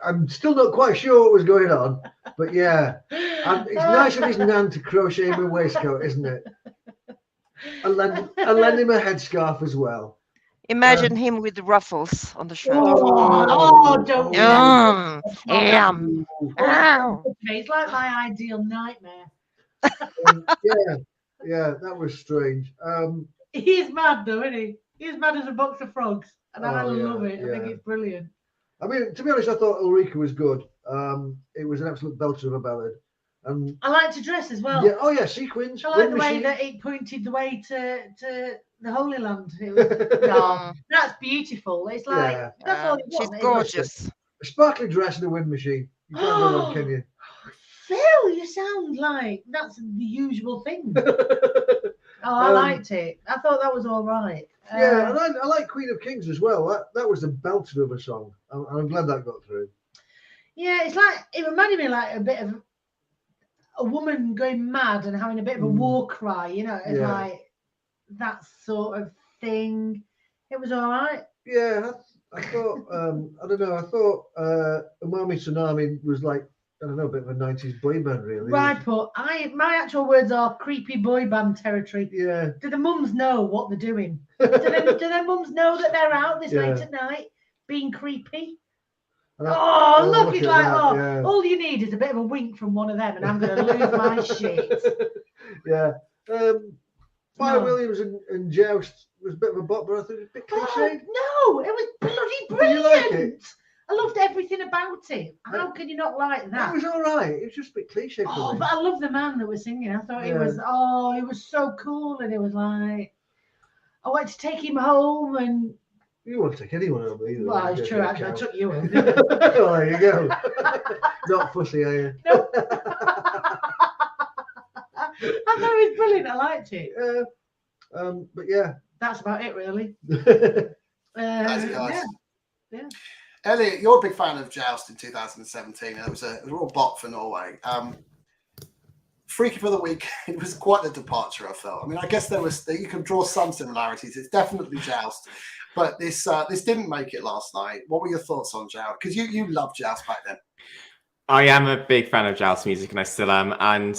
I'm still not quite sure what was going on, but yeah, it's nice of his nan to crochet him a waistcoat, isn't it? And lend him a headscarf as well. Imagine him with the ruffles on the shirt. Don't. It's like my ideal nightmare. Yeah, that was strange. He's mad though, isn't he? He's mad as a box of frogs, and I love it. I think it's brilliant. I mean, to be honest, I thought Ulrika was good. It was an absolute belter of a ballad. I liked her dress as well. Yeah. Oh yeah, sequins. I like the way that it pointed the way to the Holy Land. It was, that's beautiful. It's like that's all it was. She's gorgeous. A sparkly dress and a wind machine. You can't go wrong, can you? Phil, you sound like that's the usual thing. I liked it. I thought that was all right. Yeah, and I like Queen of Kings as well. That was the belter of a song. I'm glad that got through. Yeah, it's like it reminded me like a bit of a woman going mad and having a bit of a war cry. You know, it's like that sort of thing. It was all right. Yeah, I thought. I don't know. I thought Umami Tsunami was like, I don't know, a bit of a 90s boy band, really. Right, but my actual words are creepy boy band territory. Yeah. Do the mums know what they're doing? do their mums know that they're out this late at night being creepy? Look, it's like, all you need is a bit of a wink from one of them and I'm going to lose my shit. Yeah. Fire Williams and Joust was a bit of a bop, but I think it was a bit cliche. No, it was bloody brilliant. You like it? I loved everything about it. How can you not like that? It was all right. It was just a bit cliche for me. But I love the man that was singing. I thought it was so cool, and it was like I wanted to take him home, and you won't take anyone home either. Well, it's true. I took you home. Well, there you go. Not fussy, are you? No. I thought it was brilliant. I liked it. But yeah, that's about it, really. Nice guys. Yeah. Elliot, you're a big fan of Joust in 2017, and it was a real bop for Norway. Freaky for the Week, it was quite the departure, I felt. I mean, I guess you can draw some similarities. It's definitely Joust, but this didn't make it last night. What were your thoughts on Joust? Because you loved Joust back then. I am a big fan of Joust music, and I still am. And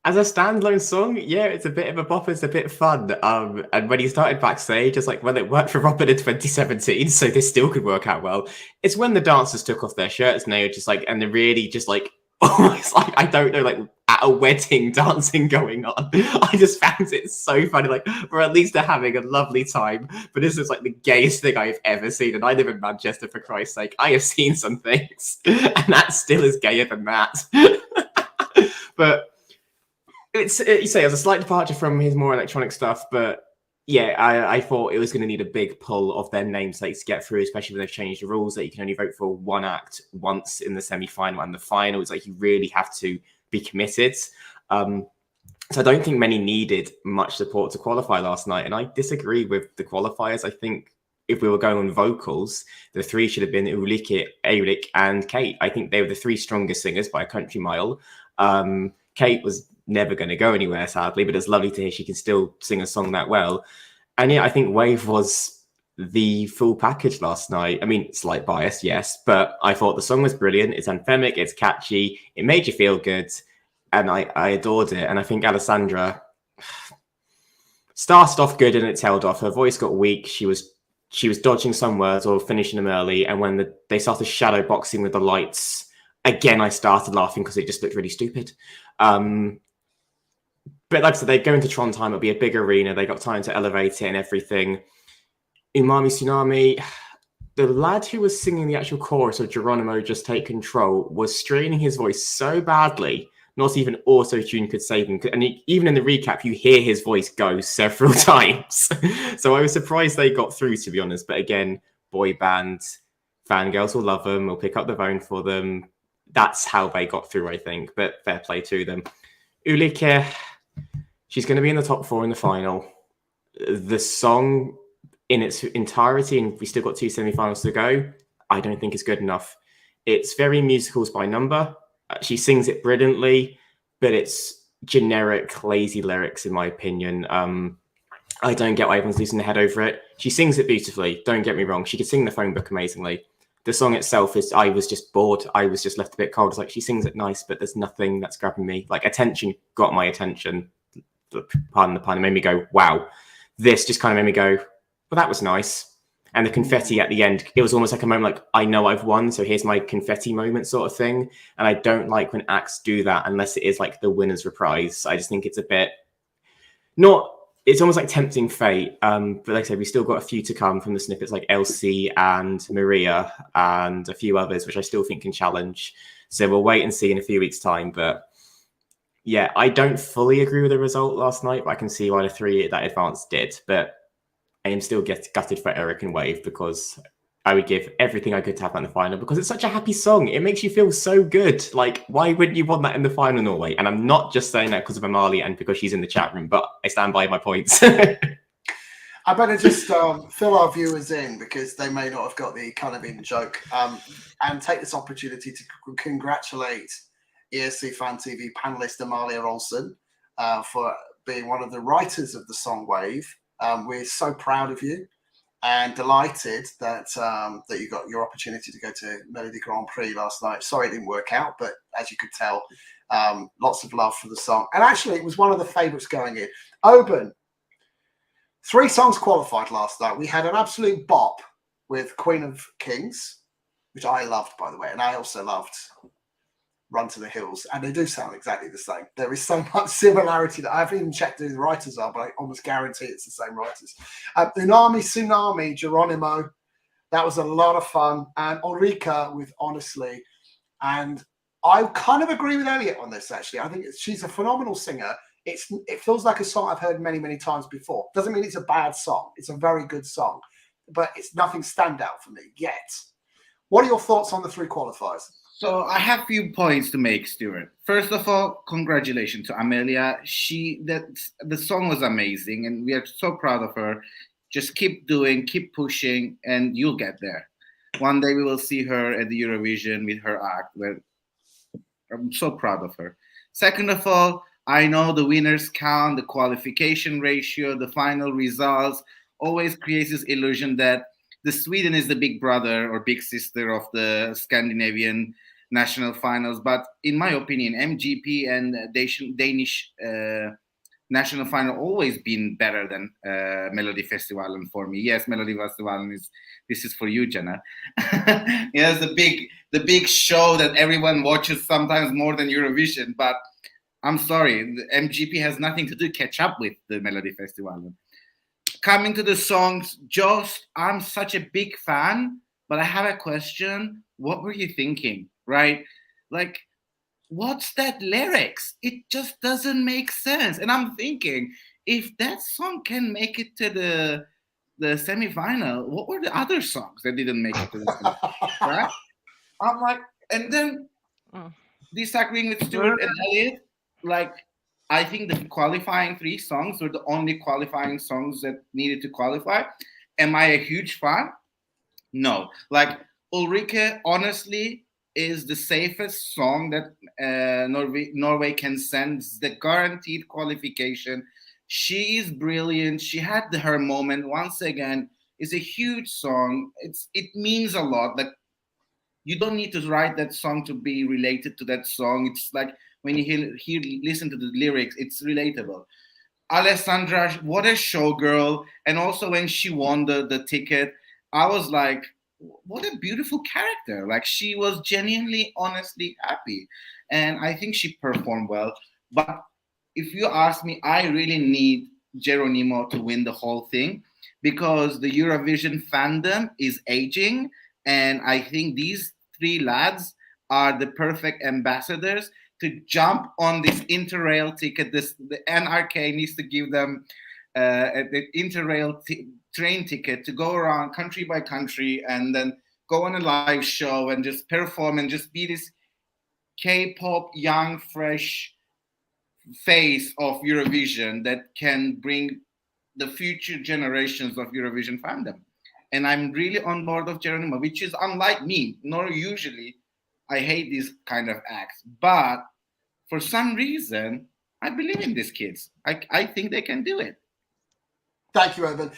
as a standalone song, yeah, it's a bit of a bop. It's a bit fun. And when he started backstage, it's like, well, it worked for Robin in 2017, so this still could work out well. It's when the dancers took off their shirts and they were just like, and they're really just like, almost like, I don't know, like at a wedding dancing going on. I just found it so funny. Like, or at least they're having a lovely time. But this is like the gayest thing I've ever seen. And I live in Manchester, for Christ's sake. I have seen some things, and that still is gayer than that. But you say it was a slight departure from his more electronic stuff, but yeah, I thought it was going to need a big pull of their nameplates to get through, especially when they've changed the rules that you can only vote for one act once in the semi-final and the final. It's like you really have to be committed. So I don't think many needed much support to qualify last night, and I disagree with the qualifiers. I think if we were going on vocals, the three should have been Ulrike, Eirik, and Kate. I think they were the three strongest singers by a country mile. Kate was never going to go anywhere, sadly, but it's lovely to hear she can still sing a song that well. And yeah, I think Wave was the full package last night. I mean, slight bias, yes, but I thought the song was brilliant. It's anthemic, it's catchy, it made you feel good, and I adored it. And I think Alessandra started off good and it tailed off. Her voice got weak. She was dodging some words or finishing them early, and when they started shadow boxing with the lights, again, I started laughing because it just looked really stupid. But like I said, they go into Trondheim, it'll be a big arena. They got time to elevate it and everything. Umami Tsunami, the lad who was singing the actual chorus of Geronimo Just Take Control was straining his voice so badly, not even auto-tune could save him. And even in the recap, you hear his voice go several times. So I was surprised they got through, to be honest. But again, boy band, fangirls will love them, will pick up the phone for them. That's how they got through, I think. But fair play to them. Ulrike, she's going to be in the top 4 in the final. The song in its entirety, and we still got 2 semi-finals to go, I don't think it's good enough. It's very musicals by number. She sings it brilliantly, but it's generic, lazy lyrics, in my opinion. I don't get why everyone's losing their head over it. She sings it beautifully, don't get me wrong. She could sing the phone book amazingly. The song itself I was just bored. I was just left a bit cold. It's like, she sings it nice, but there's nothing that's grabbing me. Like, attention got my attention. Pardon the pun. It made me go, wow. This just kind of made me go, well, that was nice. And the confetti at the end, it was almost like a moment like, I know I've won, so here's my confetti moment sort of thing. And I don't like when acts do that unless it is like the winner's reprise. I just think it's a bit it's almost like tempting fate. But like I said, we still got a few to come from the snippets like Elsie and Maria and a few others, which I still think can challenge. So we'll wait and see in a few weeks' time. But yeah, I don't fully agree with the result last night, but I can see why the 3 that advanced did. But I am still gutted for Eric and Wave, because I would give everything I could to have that in the final, because it's such a happy song. It makes you feel so good. Like, why wouldn't you want that in the final, Norway? And I'm not just saying that because of Amalie and because she's in the chat room, but I stand by my points. I better just fill our viewers in, because they may not have got the kind of in joke, and take this opportunity to congratulate ESC Fan TV panelist Amalia Olsen for being one of the writers of the song Wave. We're so proud of you and delighted that that you got your opportunity to go to Melodi Grand Prix last night. Sorry it didn't work out, but as you could tell, lots of love for the song. And actually, it was one of the favourites going in. Oban, 3 songs qualified last night. We had an absolute bop with Queen of Kings, which I loved, by the way, and I also loved Run to the Hills, and they do sound exactly the same. There is so much similarity that I haven't even checked who the writers are, but I almost guarantee it's the same writers. Unami Tsunami, Geronimo, that was a lot of fun, and Ulrika with Honestly. And I kind of agree with Elliot on this, actually. I think she's a phenomenal singer. It feels like a song I've heard many, many times before. Doesn't mean it's a bad song. It's a very good song, but it's nothing standout for me yet. What are your thoughts on the 3 qualifiers? So I have a few points to make, Stuart. First of all, congratulations to Amelia. The song was amazing, and we are so proud of her. Just keep doing, keep pushing, and you'll get there. One day we will see her at the Eurovision with her act. I'm so proud of her. Second of all, I know the winners count, the qualification ratio, the final results always creates this illusion that the Sweden is the big brother or big sister of the Scandinavian national finals. But in my opinion, MGP and Danish national final always been better than Melodi Festivalen for me. Yes, Melodi Festivalen this is for you, Jenna. Yes, the big show that everyone watches sometimes more than Eurovision. But I'm sorry, the MGP has nothing to do catch up with the Melodi Festivalen. Coming to the songs, Jost, I'm such a big fan, but I have a question. What were you thinking, right? Like, what's that lyrics? It just doesn't make sense. And I'm thinking, if that song can make it to the semi-final, what were the other songs that didn't make it to the semi-final, right? I'm like, and then disagreeing with Stuart and Elliot, like, I think the qualifying 3 songs were the only qualifying songs that needed to qualify. Am I a huge fan? No. Like, Ulrike, honestly, is the safest song that Norway can send. It's the guaranteed qualification. She is brilliant. She had her moment. Once again, it's a huge song. It means a lot. Like, you don't need to write that song to be related to that song. It's like when you listen to the lyrics, it's relatable. Alessandra, what a showgirl. And also when she won the ticket, I was like, what a beautiful character. Like, she was genuinely, honestly happy. And I think she performed well. But if you ask me, I really need Geronimo to win the whole thing because the Eurovision fandom is aging. And I think these 3 lads are the perfect ambassadors to jump on this Interrail ticket. The NRK needs to give them the Interrail train ticket to go around country by country and then go on a live show and just perform and just be this K-pop young, fresh face of Eurovision that can bring the future generations of Eurovision fandom. And I'm really on board of Geronimo, which is unlike me. Nor usually I hate these kind of acts. But for some reason, I believe in these kids. I think they can do it. Thank you, Urban.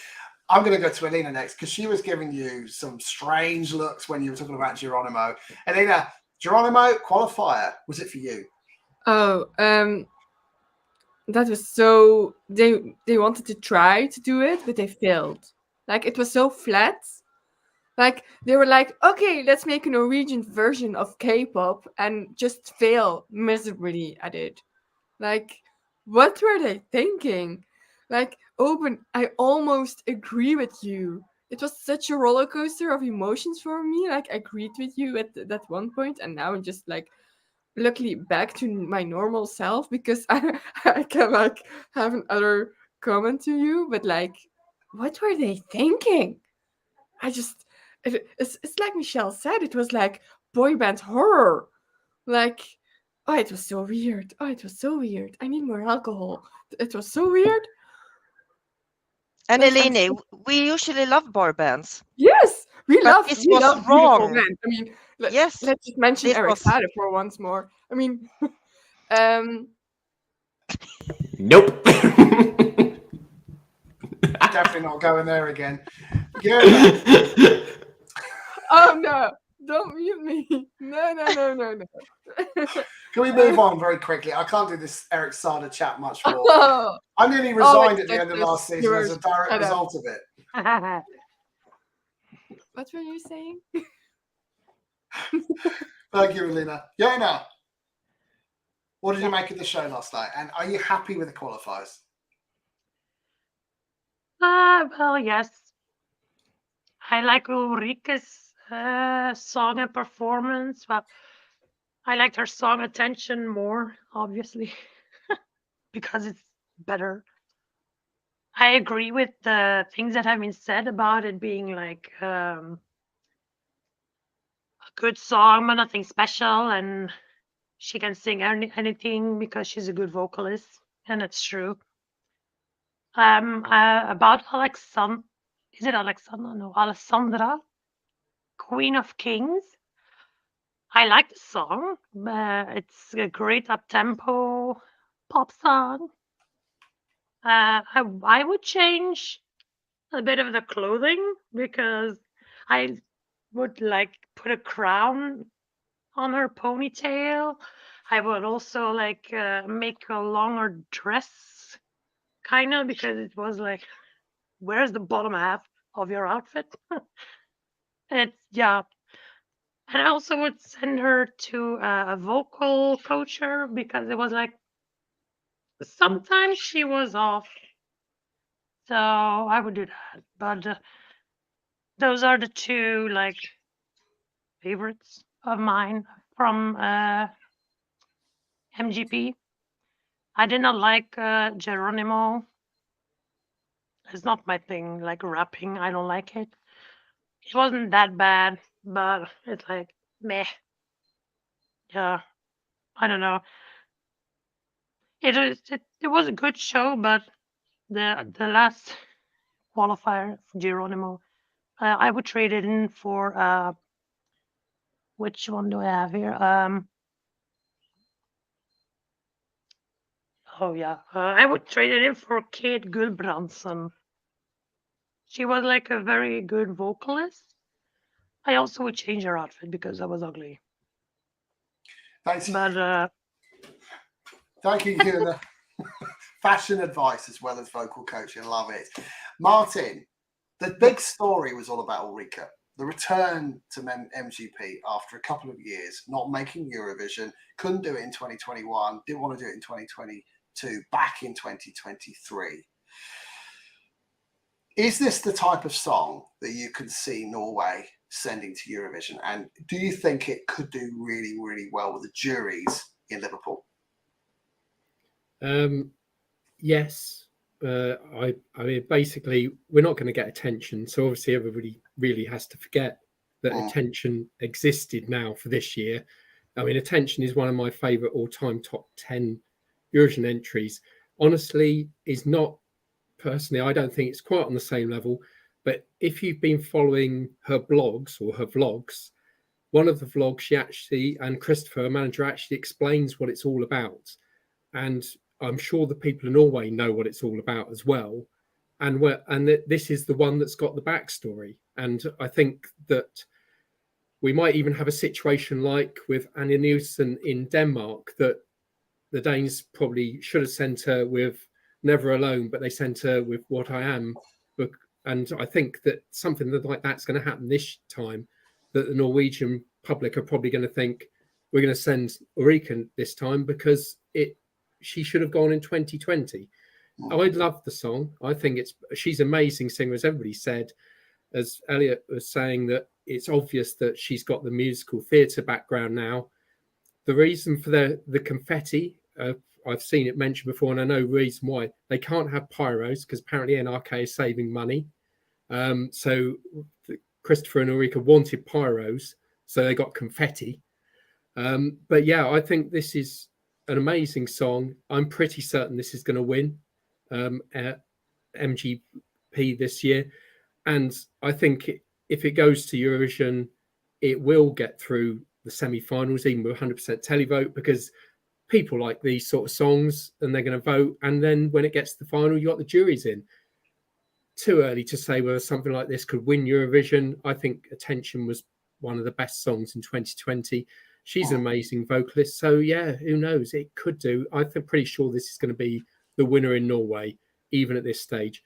I'm going to go to Elena next because she was giving you some strange looks when you were talking about Geronimo. Elena, Geronimo qualifier, was it for you? Oh, that was so they wanted to try to do it, but they failed. Like, it was so flat. Like, they were like, okay, let's make a Norwegian version of K-pop and just fail miserably at it. Like, what were they thinking? Like, Open, I almost agree with you. It was such a roller coaster of emotions for me. Like, I agreed with you at that one point, and now I'm just like, luckily back to my normal self because I can like have another comment to you. But like, what were they thinking? It's like Michelle said, it was like boy band horror. Like, oh, it was so weird. Oh, it was so weird. I need more alcohol. It was so weird. And But I'm Eleni, so- we usually love boy bands. Yes, we But love this we was love beautiful wrong. men. I mean, Yes, let's just mention this Eric was- Sade for once more. I mean, Nope. Definitely not going there again. Yeah. oh no, don't mute me. No. Can we move on very quickly? I can't do this Eric Sade chat much more. Oh, I nearly resigned it's at the end of last season as a direct Shut up. result of it. what were you saying? Thank you, Elena. Jona, what did you make of the show last night? And are you happy with the qualifiers? Well, yes. I like Ulrike's song and performance. Well, I liked her song Attention more, obviously, because it's better. I agree with the things that have been said about it being like a good song, but nothing special. And she can sing anything because she's a good vocalist, and it's true. About Alexandra, is it Alexandra? No, Alessandra, Queen of Kings. I like the song. It's a great up-tempo pop song. I would change a bit of the clothing because I would like put a crown on her ponytail. I would also like make a longer dress, kind of, because it was like, where's the bottom half of your outfit? It's yeah. And I also would send her to a vocal coacher because it was like sometimes she was off. So I would do that. But those are the two like favorites of mine from MGP. I did not like Geronimo. It's not my thing, like rapping. I don't like it. It wasn't that bad, but it's like meh. Yeah, I don't know. It was a good show, but the last qualifier, Geronimo, I would trade it in for which one do I have here? Oh yeah, I would trade it in for Kate Gulbrandsen. She was like a very good vocalist. I also would change her outfit because I was ugly. Thanks. But Thank you for giving the fashion advice as well as vocal coaching. Love it. Martin, the big story was all about Ulrika. The return to MGP after a couple of years, not making Eurovision, couldn't do it in 2021, didn't want to do it in 2022, back in 2023. Is this the type of song that you can see Norway sending to Eurovision? And do you think it could do really, really well with the juries in Liverpool? Yes. I mean, basically, we're not going to get attention. So obviously, everybody really has to forget that attention existed now for this year. I mean, attention is one of my favourite all-time top 10 Eurovision entries. Honestly, is not personally. I don't think it's quite on the same level. But if you've been following her blogs or her vlogs, one of the vlogs she actually, and Christopher, her manager, actually explains what it's all about. And I'm sure the people in Norway know what it's all about as well. And this is the one that's got the backstory. And I think that we might even have a situation like with Anja Nielsen in Denmark, that the Danes probably should have sent her with Never Alone, but they sent her with What I Am. And I think that something like that's going to happen this time, that the Norwegian public are probably going to think, we're going to send Ulrika this time because she should have gone in 2020. I love the song. I think she's an amazing singer, as everybody said. As Elliot was saying, that it's obvious that she's got the musical theatre background now. The reason for the confetti, I've seen it mentioned before, and I know the reason why. They can't have pyros because apparently NRK is saving money. So Christopher and Ulrika wanted pyros, so they got confetti. But yeah, I think this is an amazing song. I'm pretty certain this is going to win MGP this year. And I think if it goes to Eurovision, it will get through the semi-finals, even with 100% televote, because people like these sort of songs and they're going to vote. And then when it gets to the final, you got the juries in. Too early to say whether something like this could win Eurovision. I think Attention was one of the best songs in 2020. She's an amazing vocalist. So yeah, who knows? It could do. I'm pretty sure this is going to be the winner in Norway, even at this stage.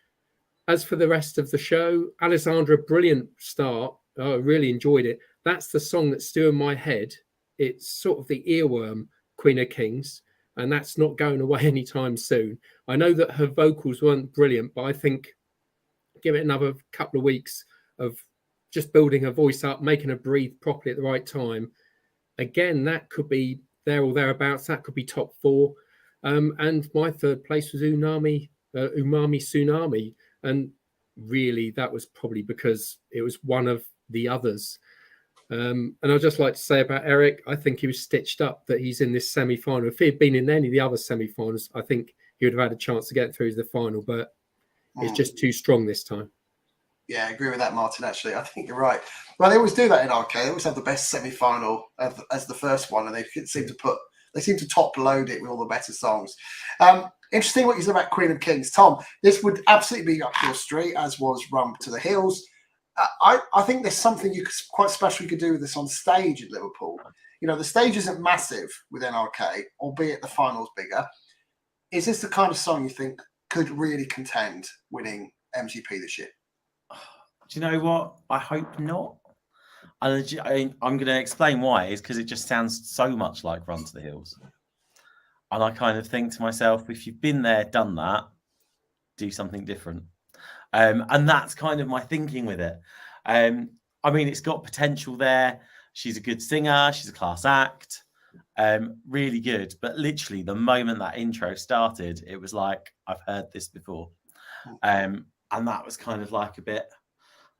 As for the rest of the show, Alessandra, brilliant start. I really enjoyed it. That's the song that's still in my head. It's sort of the earworm, Queen of Kings, and that's not going away anytime soon. I know that her vocals weren't brilliant, but I think give it another couple of weeks of just building her voice up, making her breathe properly at the right time. Again, that could be there or thereabouts. That could be top 4. And my third place was Umami Tsunami. And really, that was probably because it was one of the others. And I'd just like to say about Eric, I think he was stitched up that he's in this semi-final. If he had been in any of the other semi-finals, I think he would have had a chance to get through to the final. But it's just too strong this time. Yeah, I agree with that, Martin. Actually, I think you're right. Well, they always do that in arcade. They always have the best semi-final as the first one, and they seem to top load it with all the better songs. Interesting what you said about Queen of Kings, Tom. This would absolutely be up your street, as was Run to the Hills. I think there's something quite special you could do with this on stage at Liverpool. You know, the stage isn't massive with NRK, albeit the final's bigger. Is this the kind of song you think could really contend winning MGP this year? Do you know what? I hope not. I'm going to explain why. Is because it just sounds so much like Run to the Hills. And I kind of think to myself, if you've been there, done that, do something different. And that's kind of my thinking with it. I mean, it's got potential there. She's a good singer. She's a class act. Really good. But literally, the moment that intro started, it was like, I've heard this before. And that was kind of like a bit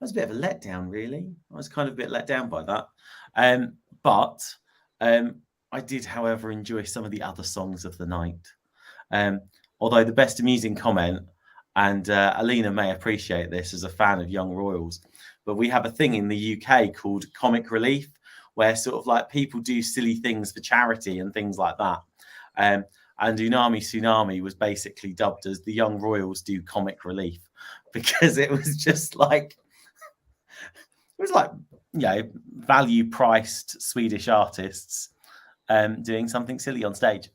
of a letdown, really. I was kind of a bit let down by that. But I did, however, enjoy some of the other songs of the night. Although the best amusing comment, and Alina may appreciate this as a fan of Young Royals, but we have a thing in the UK called Comic Relief, where sort of like people do silly things for charity and things like that. And Unami Tsunami was basically dubbed as the Young Royals do Comic Relief, because it was just like, it was like, you know, value priced Swedish artists doing something silly on stage.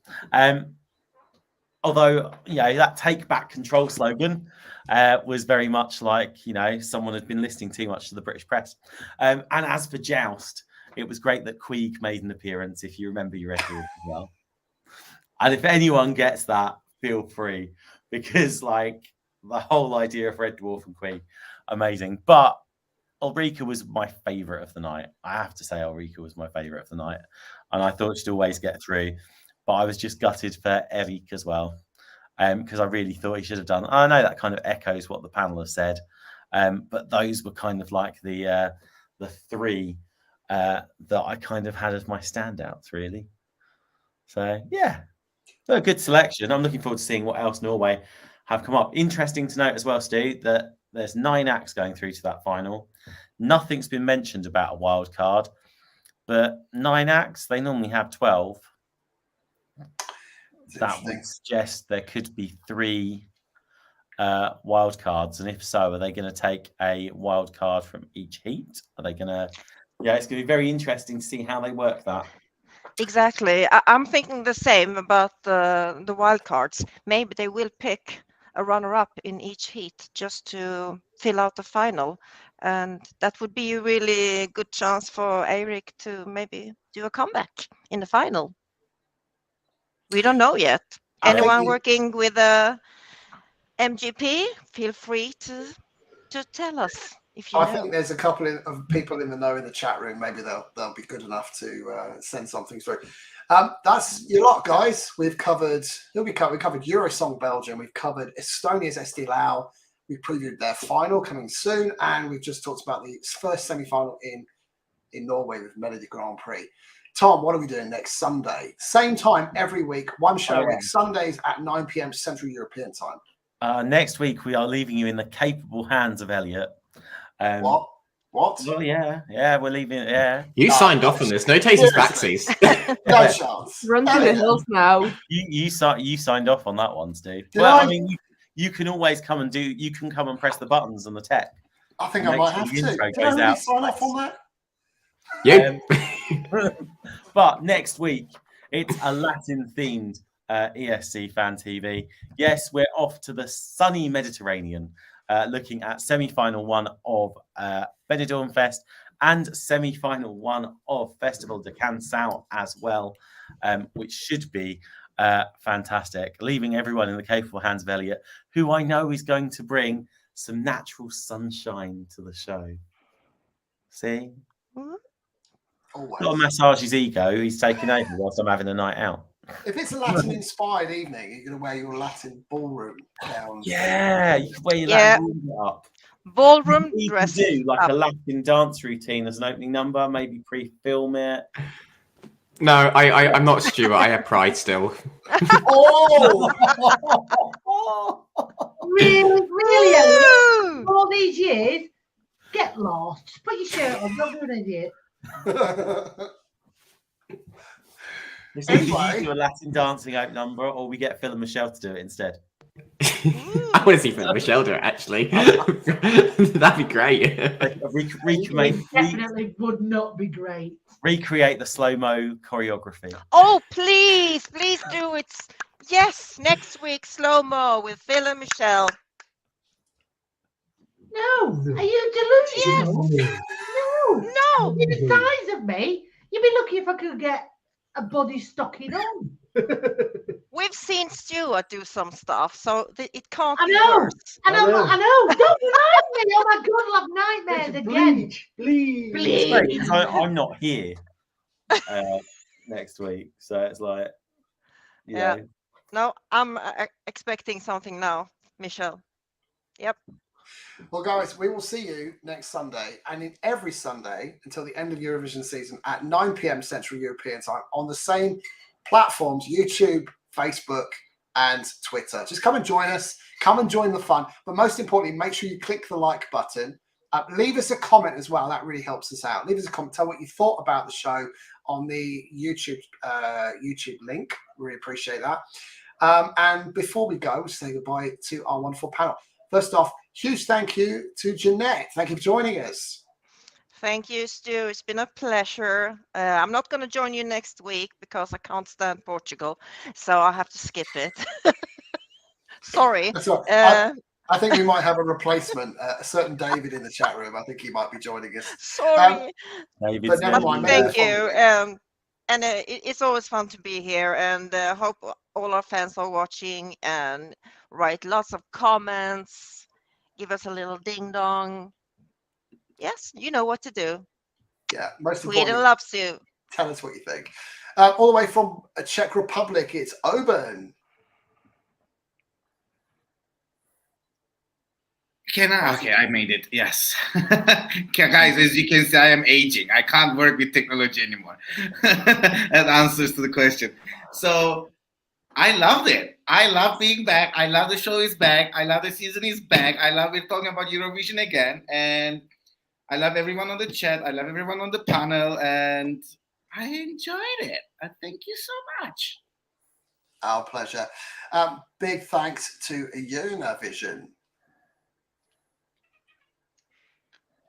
Although, you know, that Take Back Control slogan was very much like, you know, someone had been listening too much to the British press. And as for Joust, it was great that Queeg made an appearance, if you remember your record as well. And if anyone gets that, feel free, because like the whole idea of Red Dwarf and Queeg, amazing. But Ulrika was my favourite of the night. I have to say Ulrika was my favourite of the night. And I thought she'd always get through. But I was just gutted for Eric as well, because I really thought he should have done. I know that kind of echoes what the panel has said, but those were kind of like the three that I kind of had as my standouts, really. So, yeah, a good selection. I'm looking forward to seeing what else Norway have come up. Interesting to note as well, Stu, that there's 9 acts going through to that final. Nothing's been mentioned about a wild card, but 9 acts, they normally have 12. That would suggest there could be 3 wild cards, and if so, are they going to take a wild card from each heat? Are they going to? Yeah, it's going to be very interesting to see how they work that. Exactly. I'm thinking the same about the wild cards. Maybe they will pick a runner-up in each heat just to fill out the final, and that would be a really good chance for Eirik to maybe do a comeback in the final. We don't know yet. Anyone working with a MGP, feel free to tell us if you know. I think there's a couple of people in the know in the chat room. Maybe they'll be good enough to send something through. That's your lot, guys. We've covered Eurosong Belgium. We've covered Estonia's Eesti Laul. We've previewed their final coming soon, and we've just talked about the first semi-final in Norway with Melodi Grand Prix. Tom, what are we doing next Sunday? Same time every week, one show a week, Sundays at 9 p.m. Central European time. Next week, we are leaving you in the capable hands of Elliot. What? Well, yeah, we're leaving. Yeah, you signed off on this. No takers backsies. No chance. Run to the hills now. You signed off on that one, Steve. I mean, you can always come and you can come and press the buttons on the tech. I think I might have to. Did I really sign off on that? Yeah. But next week, it's a Latin-themed ESC Fan TV. Yes, we're off to the sunny Mediterranean, looking at semi-final 1 of Benidorm Fest and semi-final 1 of Festival de Canção as well, which should be fantastic. Leaving everyone in the capable hands of Elliot, who I know is going to bring some natural sunshine to the show. See? Got to massage his ego. He's taking over whilst I'm having a night out. If it's a Latin-inspired evening, you're going to wear your Latin ballroom gowns. Yeah, you can wear your Latin up. Ballroom dress. Do like a Latin dance routine as an opening number. Maybe pre-film it. No, I'm not Stuart. I have pride still. Really? All these years, Get lost. Just put your shirt on. Don't be an idiot. Anyway. Do a Latin dancing out number, or we get Phil and Michelle to do it instead. I want to see Phil and Michelle do it, actually. That'd be great. It definitely would not be great. Recreate the slow-mo choreography. Oh, please do it. Yes, next week, slow-mo with Phil and Michelle. No, are you delusional? No. You're the size of me. You'd be lucky if I could get a body stocking on. We've seen Stuart do some stuff, so it can't I be know. worse. I know. Don't remind me. Oh my God, I'll have nightmares again. Please. I'm not here next week, so it's like, yeah. No, I'm expecting something now, Michelle. Yep. Well, guys, we will see you next Sunday, and in every Sunday until the end of Eurovision season at 9 p.m. Central European time on the same platforms: YouTube, Facebook, and Twitter. Just come and join us. Come and join the fun. But most importantly, make sure you click the like button. Leave us a comment as well. That really helps us out. Leave us a comment. Tell what you thought about the show on the YouTube link. Really appreciate that. And before we go, we'll say goodbye to our wonderful panel. First off, huge thank you to Jeanette. Thank you for joining us. Thank you, Stu. It's been a pleasure. I'm not going to join you next week because I can't stand Portugal, so I have to skip it. Sorry. That's all right. I think we might have a replacement, a certain David in the chat room. I think he might be joining us. Sorry. But never mind. Thank you. And it's always fun to be here, and hope all our fans are watching and write lots of comments, give us a little ding dong. Yes, you know what to do. Yeah, most Sweden importantly, loves you. Tell us what you think. All the way from Czech Republic, it's Oben. Okay, I made it. Yes. Guys, as you can see, I am aging. I can't work with technology anymore. That answers to the question. So I loved it. I love being back. I love the show is back. I love the season is back. I love it talking about Eurovision again. And I love everyone on the chat. I love everyone on the panel. And I enjoyed it. Thank you so much. Our pleasure. Big thanks to Eurovision.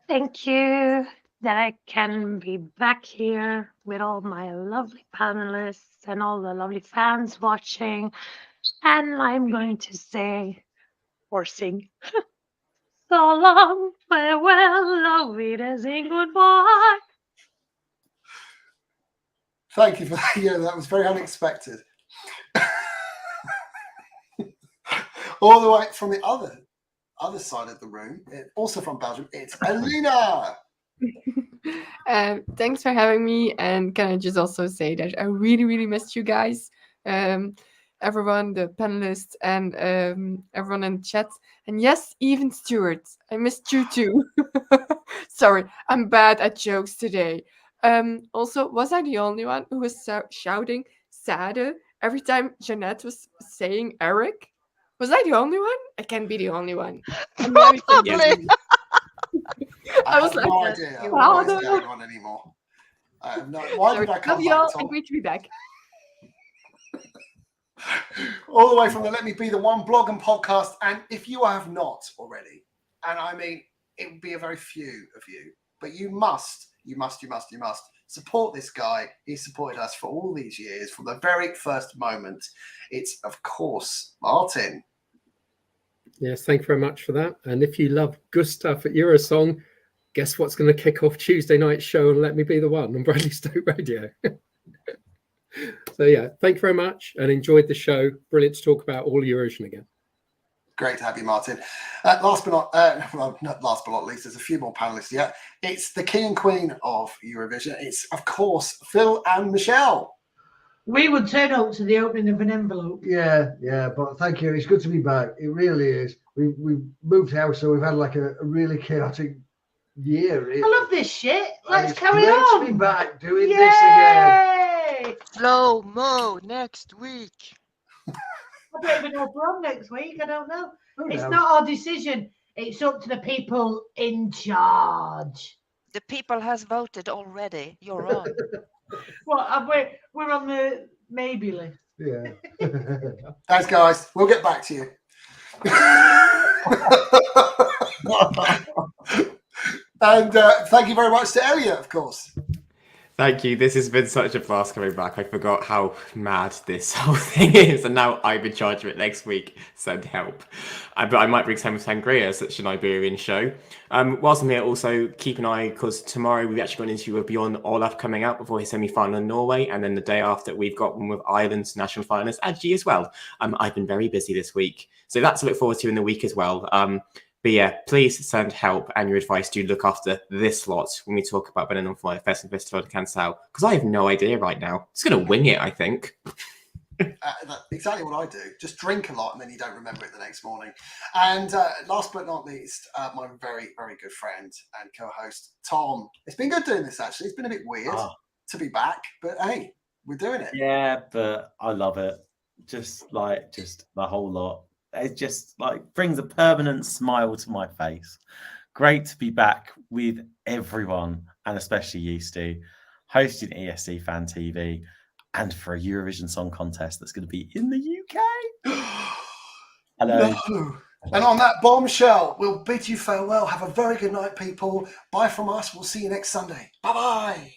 Thank you that I can be back here with all my lovely panelists and all the lovely fans watching. And I'm going to say or sing so long, farewell, auf Wiedersehen, goodbye. Thank you for that. Yeah, that was very unexpected. All the way from the other side of the room, also from Belgium, it's Alina. Thanks for having me, and can I just also say that I really missed you guys, everyone, the panelists, and everyone in the chat, and yes, even Stuart, I missed you too. Sorry, I'm bad at jokes today. Also, was I the only one who was shouting "Sade" every time Jeanette was saying Eric? Was I the only one? I can't be the only one. Probably. I was like, no idea what's going on anymore. I have no. Why did I come back? Y'all, I'm going to be back. All the way from the Let Me Be the One blog and podcast. And if you have not already, and I mean, it would be a very few of you, but you must support this guy. He's supported us for all these years from the very first moment. It's, of course, Martin. Yes, thank you very much for that. And if you love Gustav at Eurosong, guess what's going to kick off Tuesday night's show on Let Me Be the One on Bradley Stoke Radio. So yeah, thank you very much and enjoyed the show. Brilliant to talk about all Eurovision again. Great to have you, Martin. Last but not least, there's a few more panelists yet. It's the king and queen of Eurovision. It's, of course, Phil and Michelle. We would turn up to the opening of an envelope. Yeah, but thank you. It's good to be back. It really is. We've moved house, so we've had like a really chaotic year. Really. I love this shit. Let's carry great on. to be back doing this again. Slow mo next week. I don't even know if we're on next week. I don't know. Who It's knows? not our decision. It's up to the people in charge. The people has voted already. You're on. Well, we're on the maybe list. Yeah. Thanks, guys. We'll get back to you. And thank you very much to Elliot, of course. Thank you. This has been such a blast coming back. I forgot how mad this whole thing is, and now I'm in charge of it next week. Send help. But I might bring some sangria, such an Iberian show. Whilst I'm here, also keep an eye, because tomorrow we've actually got an interview with Bjorn Olaf coming out before his semi-final in Norway, and then the day after we've got one with Ireland's national finalist, Adji, as well. I've been very busy this week, so that's to look forward to in the week as well. But yeah, please send help and your advice to look after this lot when we talk about Benidorm Fest and Festival de Cansao, because I have no idea right now. Just going to wing it, I think. That's exactly what I do. Just drink a lot and then you don't remember it the next morning. And last but not least, my very, very good friend and co-host, Tom. It's been good doing this, actually. It's been a bit weird to be back, but hey, we're doing it. Yeah, but I love it. Just the whole lot. It just brings a permanent smile to my face. Great to be back with everyone, and especially you, Stu, hosting ESC Fan TV, and for a Eurovision Song Contest that's going to be in the UK. Hello. No. And on that bombshell, we'll bid you farewell. Have a very good night, people. Bye from us. We'll see you next Sunday. Bye-bye.